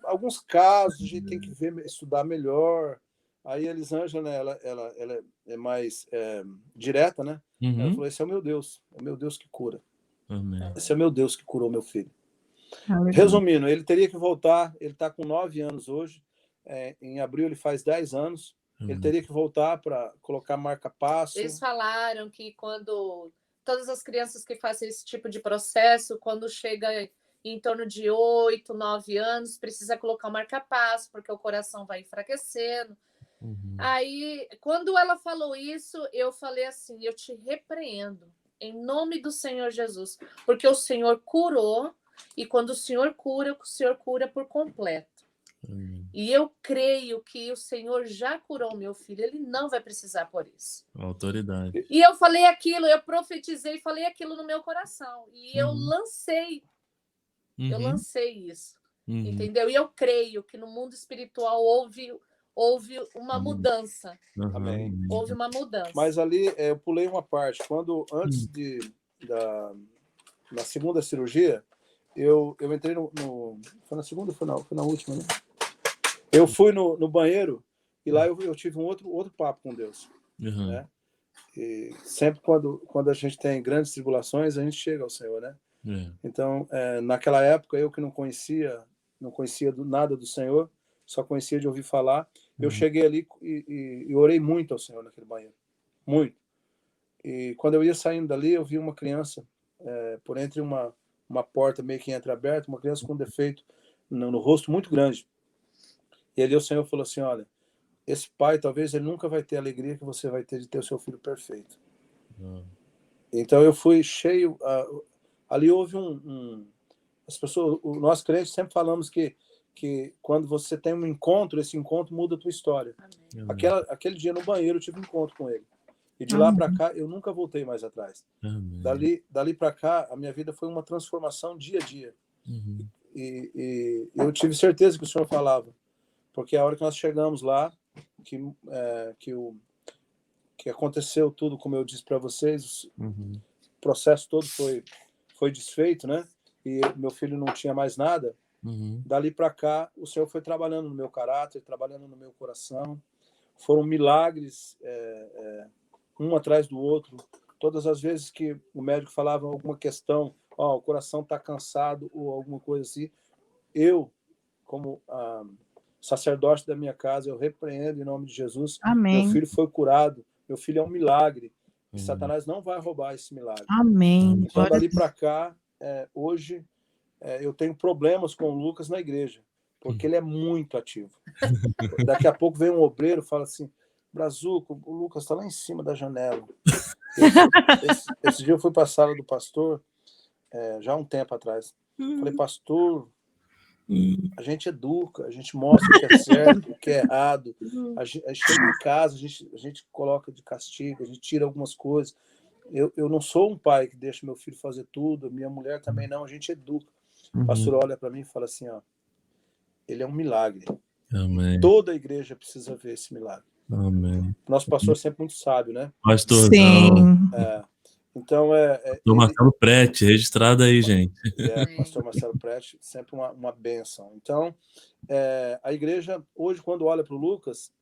alguns casos a gente tem que estudar melhor. Aí a Elisângela, né, ela é mais direta, né? Ela falou, esse é o meu Deus que cura. Amém. Esse é o meu Deus que curou meu filho. Aleluia. Resumindo, ele teria que voltar, ele está com 9 anos hoje, em abril ele faz 10 anos, ele teria que voltar para colocar marca-passo. Eles falaram que quando todas as crianças que fazem esse tipo de processo, quando chega em torno de 8, 9 anos, precisa colocar o marca-passo, porque o coração vai enfraquecendo. Aí, quando ela falou isso, eu falei assim, eu te repreendo, em nome do Senhor Jesus, porque o Senhor curou, E quando o Senhor cura por completo. E eu creio que o Senhor já curou meu filho, ele não vai precisar por isso. Autoridade. E eu falei aquilo, eu profetizei, falei aquilo no meu coração. E eu lancei isso, entendeu? E eu creio que no mundo espiritual houve uma mudança. Amém. Houve uma mudança. Mas ali eu pulei uma parte. Antes na segunda cirurgia, eu entrei foi na segunda ou foi na última, né? Eu fui no banheiro e lá eu tive um outro papo com Deus. Né? E sempre quando a gente tem grandes tribulações, a gente chega ao Senhor, né? Então, naquela época, eu que não conhecia nada do Senhor, só conhecia de ouvir falar, eu cheguei ali e orei muito ao Senhor naquele banheiro. Muito. E quando eu ia saindo dali, eu vi uma criança por entre uma porta meio que entreaberta, uma criança com um defeito no rosto muito grande. E ali o Senhor falou assim, olha, esse pai, talvez ele nunca vai ter a alegria que você vai ter de ter o seu filho perfeito. Então eu fui cheio... ali houve as pessoas, nós crentes sempre falamos que quando você tem um encontro, esse encontro muda a tua história. Aquele dia no banheiro eu tive um encontro com ele. E de lá para cá eu nunca voltei mais atrás. Dali para cá a minha vida foi uma transformação dia a dia. E eu tive certeza que o Senhor falava. Porque a hora que nós chegamos lá, que aconteceu tudo, como eu disse para vocês, o processo todo foi desfeito, né? E meu filho não tinha mais nada. Dali para cá, o Senhor foi trabalhando no meu caráter, trabalhando no meu coração. Foram milagres, um atrás do outro. Todas as vezes que o médico falava alguma questão, o coração está cansado ou alguma coisa assim, eu, como sacerdote da minha casa, eu repreendo em nome de Jesus. Amém. Meu filho foi curado. Meu filho é um milagre. E Satanás não vai roubar esse milagre. Amém. Então, dali para cá, hoje, eu tenho problemas com o Lucas na igreja, porque ele é muito ativo. Daqui a pouco vem um obreiro e fala assim, Brazuca, o Lucas está lá em cima da janela. Esse dia eu fui para a sala do pastor, já há um tempo atrás. Falei, pastor... A gente educa, a gente mostra o que é certo, o que é errado. A gente chega em casa, a gente coloca de castigo, a gente tira algumas coisas. Eu não sou um pai que deixa meu filho fazer tudo, minha mulher também não, a gente educa. O pastor olha para mim e fala assim, ele é um milagre. Amém. Toda a igreja precisa ver esse milagre. Amém. Nosso pastor é sempre muito sábio, né? Pastorzão. Sim. Então, Pastor Marcelo Prete, registrado aí, gente. Pastor Marcelo Prete, sempre uma bênção. Então, a igreja, hoje, quando olha para o Lucas,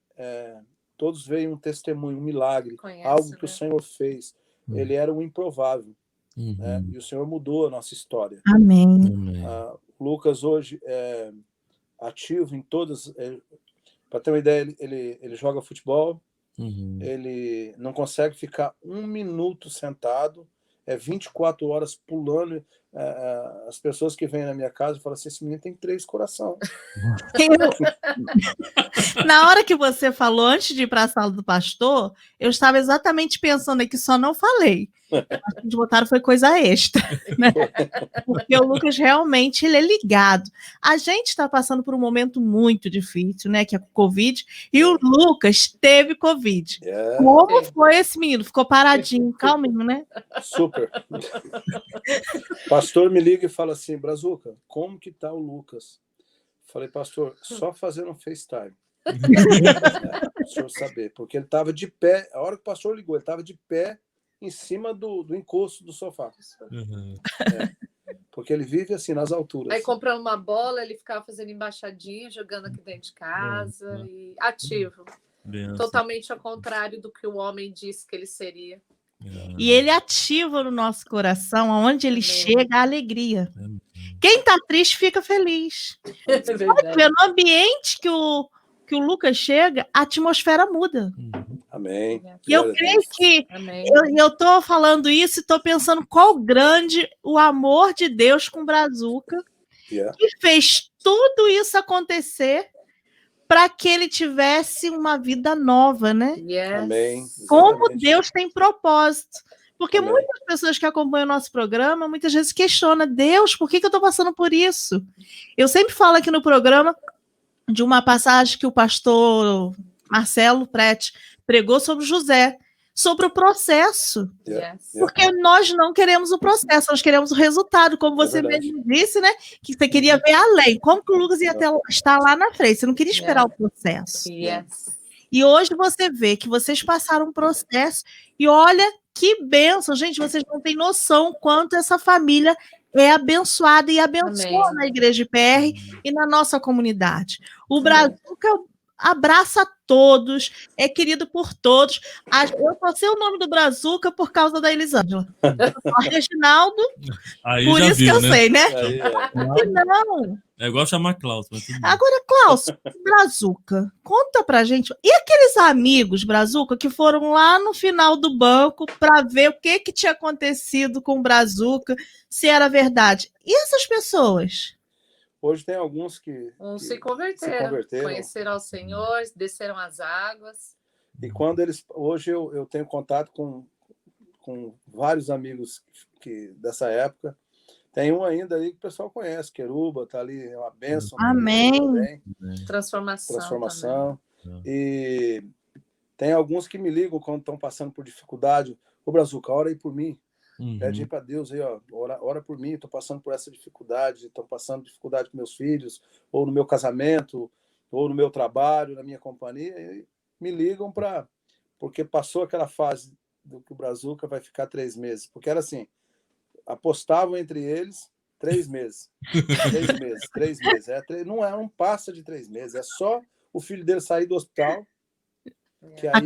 todos veem um testemunho, um milagre, algo que o Senhor fez. Ele era um improvável, né? E o Senhor mudou a nossa história. Amém. O Lucas hoje é ativo em todas... Para ter uma ideia, ele joga futebol, ele não consegue ficar um minuto sentado, 24 horas pulando. As pessoas que vêm na minha casa falam assim, esse menino tem 3 corações. Na hora que você falou, antes de ir para a sala do pastor, eu estava exatamente pensando aqui, só não falei. Acho que botaram foi coisa extra, né? Porque o Lucas realmente ele é ligado. A gente está passando por um momento muito difícil, né? Que é o Covid, e o Lucas teve Covid. Como foi esse menino? Ficou paradinho, calminho, né? Super. Pastor me liga e fala assim, Brazuca, como que tá o Lucas? Falei, pastor, só fazendo um FaceTime. O senhor saber, porque ele estava de pé, a hora que o pastor ligou, ele estava de pé em cima do encosto do sofá. Porque ele vive assim nas alturas. Aí comprando uma bola, ele ficava fazendo embaixadinha, jogando aqui dentro de casa, e ativo. Totalmente ao contrário do que o homem disse que ele seria. E ele ativa no nosso coração, aonde ele chega, a alegria. Quem está triste fica feliz. Pode ver, no ambiente que o Lucas chega, a atmosfera muda. Amém. E eu creio que eu estou falando isso e estou pensando qual grande o amor de Deus com o Brazuca, que fez tudo isso acontecer para que ele tivesse uma vida nova, né? Amém. Como Deus tem propósito. Porque Amém. muitas pessoas que acompanham o nosso programa, muitas vezes questionam, Deus, por que eu estou passando por isso? Eu sempre falo aqui no programa de uma passagem que o pastor Marcelo Prete pregou sobre José, sobre o processo. Yes. Porque nós não queremos o processo, nós queremos o resultado, como você mesmo disse, né? Que você queria ver além, como que o Lucas ia estar lá na frente, você não queria esperar o processo. Yes. E hoje você vê que vocês passaram um processo e olha que bênção, gente, vocês não têm noção quanto essa família é abençoada e abençoa Amém. na Igreja IPR e na nossa comunidade. O Brazuca abraça todos, é querido por todos. Eu só sei o nome do Brazuca por causa da Elisângela. O Reginaldo, Aí por já isso viu, que eu né? sei, né? Aí, E não. É igual chamar Klaus. Mas tudo bem. Agora, Klaus, Brazuca, conta pra gente. E aqueles amigos, Brazuca, que foram lá no final do banco para ver o que tinha acontecido com o Brazuca, se era verdade. E essas pessoas? hoje tem alguns que Uns se se converteram, converteram. conheceram ao Senhor, desceram as águas. E quando eles. Hoje eu tenho contato com vários amigos dessa época. Tem um ainda aí que o pessoal conhece, Queruba, tá ali, é uma bênção. Amém. Também, Transformação. E tem alguns que me ligam quando estão passando por dificuldade. Ô, Brazuca, ora aí por mim. Pede aí para Deus aí, ó, ora por mim, estou passando por essa dificuldade, estou passando dificuldade com meus filhos, ou no meu casamento, ou no meu trabalho, na minha companhia, e me ligam porque passou aquela fase do que o Brazuca vai ficar 3 meses, porque era assim, apostavam entre eles 3 meses, 3 meses, 3 meses, não passa de 3 meses, é só o filho dele sair do hospital, que aí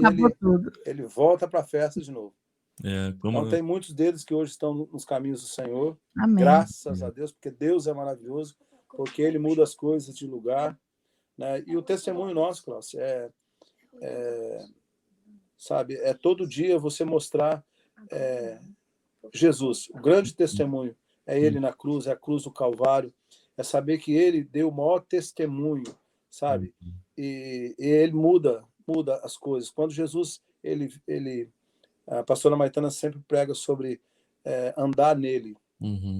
ele volta para a festa de novo. Então tem muitos deles que hoje estão nos caminhos do Senhor. Amém. Graças a Deus, porque Deus é maravilhoso, porque Ele muda as coisas de lugar, né? E o testemunho nosso, Cláudio, sabe, é todo dia você mostrar Jesus. O grande testemunho é Ele na cruz, é a cruz do Calvário, é saber que Ele deu o maior testemunho, sabe? E Ele muda as coisas. Quando Jesus, a pastora Maitana sempre prega sobre andar nele.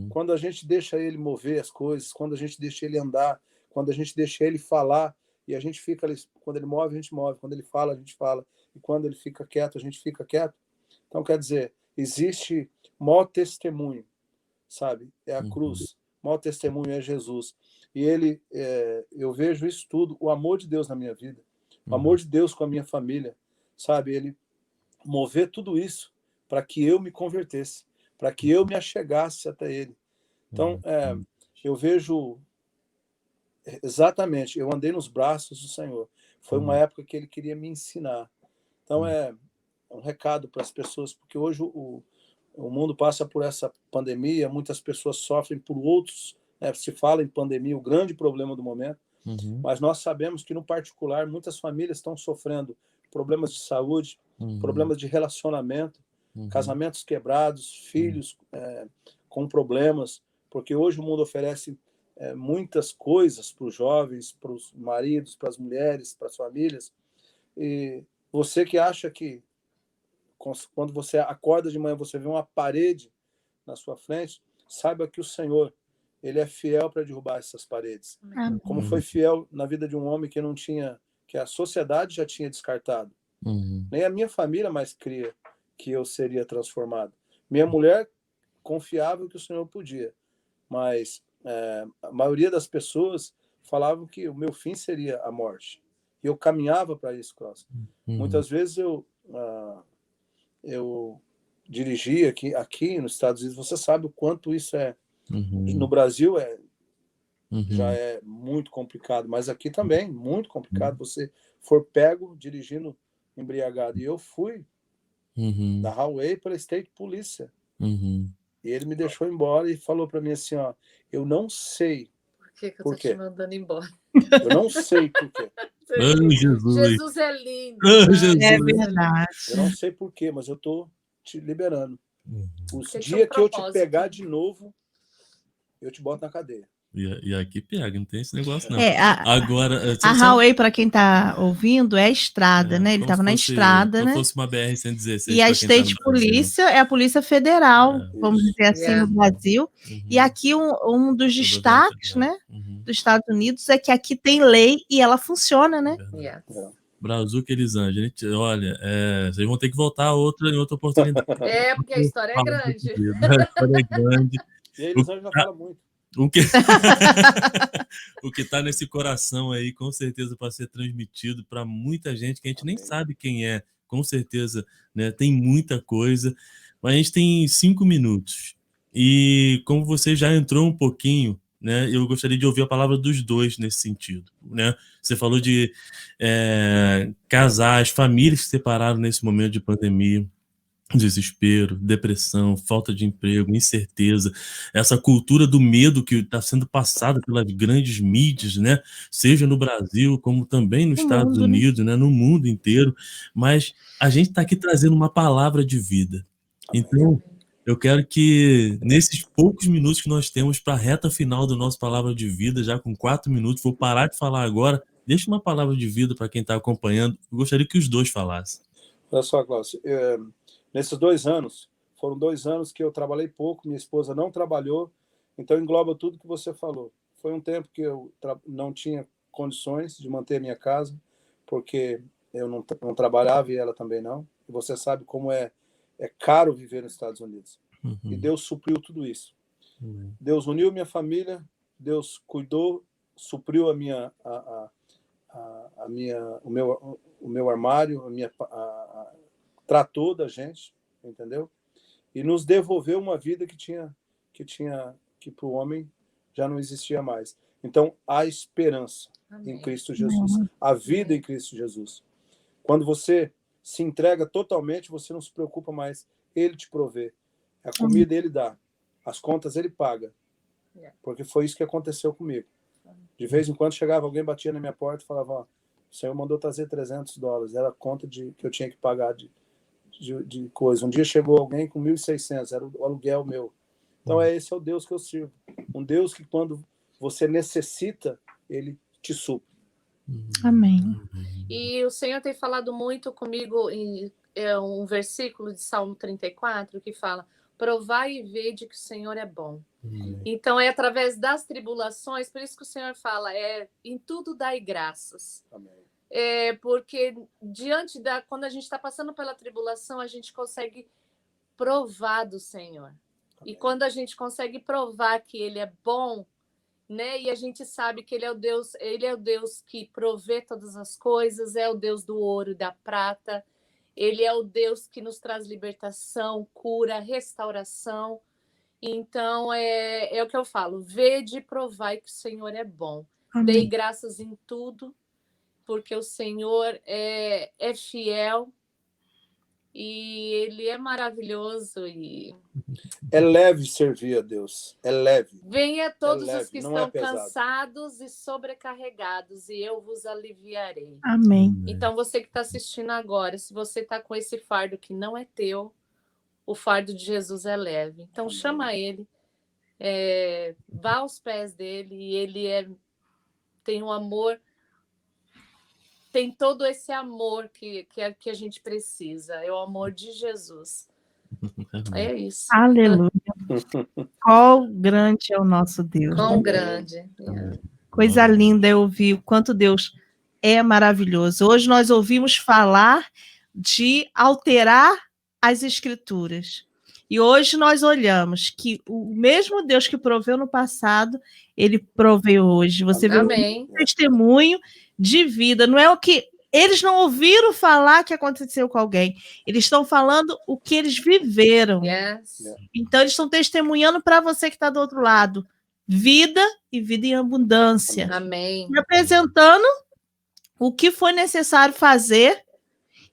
Quando a gente deixa ele mover as coisas, quando a gente deixa ele andar, quando a gente deixa ele falar, e a gente fica ali, quando ele move, a gente move, quando ele fala, a gente fala, e quando ele fica quieto, a gente fica quieto. Então, quer dizer, existe maior testemunho, sabe? É a cruz. O maior testemunho é Jesus. E eu vejo isso tudo, o amor de Deus na minha vida, o amor de Deus com a minha família, sabe? Ele mover tudo isso para que eu me convertesse, para que eu me achegasse até Ele. Então, eu vejo exatamente, eu andei nos braços do Senhor. Foi uma época que Ele queria me ensinar. Então, é um recado para as pessoas, porque hoje o mundo passa por essa pandemia, muitas pessoas sofrem por outros, né? Se fala em pandemia, o grande problema do momento, mas nós sabemos que, no particular, muitas famílias estão sofrendo problemas de saúde, problemas de relacionamento, casamentos quebrados, filhos com problemas, porque hoje o mundo oferece muitas coisas para os jovens, para os maridos, para as mulheres, para as famílias. E você que acha que quando você acorda de manhã você vê uma parede na sua frente, saiba que o Senhor, Ele é fiel para derrubar essas paredes. Como foi fiel na vida de um homem que não tinha, que a sociedade já tinha descartado. Nem a minha família mais cria que eu seria transformado. Minha mulher confiava que o Senhor podia, mas a maioria das pessoas falavam que o meu fim seria a morte. E eu caminhava para isso, Cláudio. Muitas vezes eu dirigia aqui nos Estados Unidos, você sabe o quanto isso é. No Brasil já é muito complicado, mas aqui também, muito complicado. Você for pego dirigindo embriagado. E eu fui da Highway pela State Polícia. E ele me deixou embora e falou para mim assim, ó, eu não sei por que eu tô te mandando embora. Eu não sei por quê. Jesus é lindo. É verdade. Eu não sei por quê, mas eu tô te liberando. Os dias que eu te pegar de novo, eu te boto na cadeia. E aqui pega, não tem esse negócio, não. Agora, a Highway, para quem está ouvindo, é a estrada, né? Ele estava na estrada, né? Como fosse uma BR-116. E a State Polícia é a Polícia Federal, vamos dizer assim, no Brasil. E aqui um dos destaques, né, dos Estados Unidos é que aqui tem lei e ela funciona, né? Brazuca Elisângela, olha, vocês vão ter que voltar em outra oportunidade. Porque a história é grande. A história é grande. E a Elisângela fala muito. O que está nesse coração aí, com certeza, para ser transmitido para muita gente que a gente nem sabe quem é, com certeza, né? Tem muita coisa, mas a gente tem 5 minutos. E como você já entrou um pouquinho, né? Eu gostaria de ouvir a palavra dos dois nesse sentido, né? Você falou de casais, famílias que se separaram nesse momento de pandemia. Desespero, depressão, falta de emprego, incerteza, essa cultura do medo que está sendo passada pelas grandes mídias, né? Seja no Brasil, como também nos Estados Unidos, né? No mundo inteiro, mas a gente está aqui trazendo uma palavra de vida. Então, eu quero que, nesses poucos minutos que nós temos para a reta final do nosso Palavra de Vida, já com 4 minutos, vou parar de falar agora, deixa uma palavra de vida para quem está acompanhando, eu gostaria que os dois falassem. Olha só, Cláudio, nesses 2 anos, foram 2 anos que eu trabalhei pouco, minha esposa não trabalhou, então engloba tudo que você falou. Foi um tempo que eu não tinha condições de manter minha casa, porque eu não trabalhava e ela também não. E você sabe como é caro viver nos Estados Unidos. E Deus supriu tudo isso. Deus uniu minha família, Deus cuidou, supriu o meu armário, tratou da gente, entendeu? E nos devolveu uma vida que para o homem já não existia mais. Então, há esperança em Cristo Jesus, a vida em Cristo Jesus. Quando você se entrega totalmente, você não se preocupa mais. Ele te provê. A comida ele dá. As contas ele paga. Porque foi isso que aconteceu comigo. De vez em quando chegava alguém, batia na minha porta e falava, o Senhor mandou trazer $300. Era a conta que eu tinha que pagar de coisa. Um dia chegou alguém com 1.600, era o aluguel meu. Então esse é o Deus que eu sirvo. Um Deus que quando você necessita, ele te supre. Amém. E o Senhor tem falado muito comigo em um versículo de Salmo 34 que fala: provai e vede que o Senhor é bom. Então é através das tribulações, por isso que o Senhor fala, em tudo dai graças. Amém. Porque quando a gente está passando pela tribulação, a gente consegue provar do Senhor. Amém. E quando a gente consegue provar que Ele é bom, né? E a gente sabe que Ele é o Deus que provê todas as coisas, é o Deus do ouro e da prata, Ele é o Deus que nos traz libertação, cura, restauração. Então é o que eu falo, vede e provai que o Senhor é bom. Amém. Dei graças em tudo, porque o Senhor é fiel e Ele é maravilhoso. É leve servir a Deus, é leve. Venha todos os que estão cansados e sobrecarregados, e eu vos aliviarei. Amém. Então, você que está assistindo agora, se você está com esse fardo que não é teu, o fardo de Jesus é leve. Então, amém. Chama Ele, vá aos pés dEle, e Ele tem um amor, tem todo esse amor que a gente precisa, é o amor de Jesus. É isso. Aleluia. Qual grande é o nosso Deus. Quão grande. Coisa linda eu ouvir o quanto Deus é maravilhoso. Hoje nós ouvimos falar de alterar as escrituras. E hoje nós olhamos que o mesmo Deus que proveu no passado, Ele provê hoje. Você vê um testemunho de vida. Não é o que eles não ouviram falar que aconteceu com alguém. Eles estão falando o que eles viveram. Yes. Então, eles estão testemunhando para você que está do outro lado. Vida e vida em abundância. Amém. E apresentando o que foi necessário fazer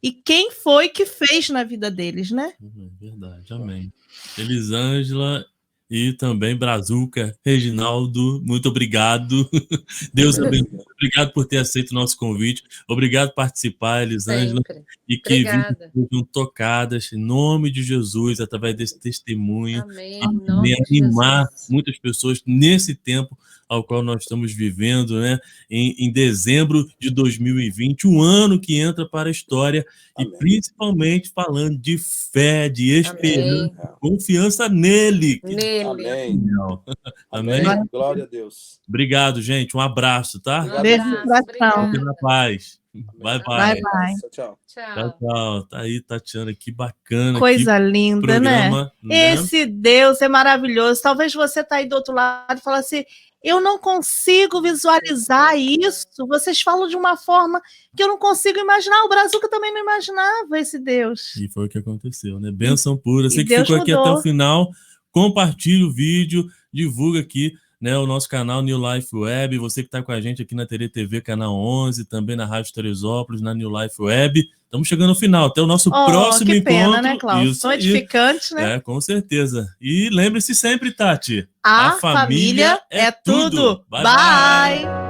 e quem foi que fez na vida deles, né? Verdade, amém. Elisângela e também Brazuca, Reginaldo, muito obrigado. Deus abençoe. Obrigado por ter aceito o nosso convite. Obrigado por participar, Elisângela. E que vidas sejam tocadas em nome de Jesus, através desse testemunho. Amém. Animar muitas pessoas nesse tempo ao qual nós estamos vivendo, né, em dezembro de 2020, um ano que entra para a história. Amém. E principalmente falando de fé, de esperança, confiança nele. Amém. Amém. Amém. Glória a Deus. Obrigado, gente. Um abraço, tá? Beijo no coração. Na paz. Bye, bye. Tchau. Tchau. Tá aí, Tatiana, que bacana. Coisa linda, programa, né? Esse Deus é maravilhoso. Talvez você tá aí do outro lado e fala assim, eu não consigo visualizar isso. Vocês falam de uma forma que eu não consigo imaginar. O Brazuca também não imaginava esse Deus. E foi o que aconteceu, né? Bênção pura. Você que Deus ficou aqui mudou. até o final, compartilha o vídeo, divulga aqui, né, o nosso canal New Life Web, você que está com a gente aqui na TV Canal 11, também na Rádio Teresópolis, na New Life Web. Estamos chegando ao final, até o nosso próximo que encontro. Pena, né, Cláudio? São edificantes, né? Com certeza. E lembre-se sempre, Tati, a família é tudo. Bye!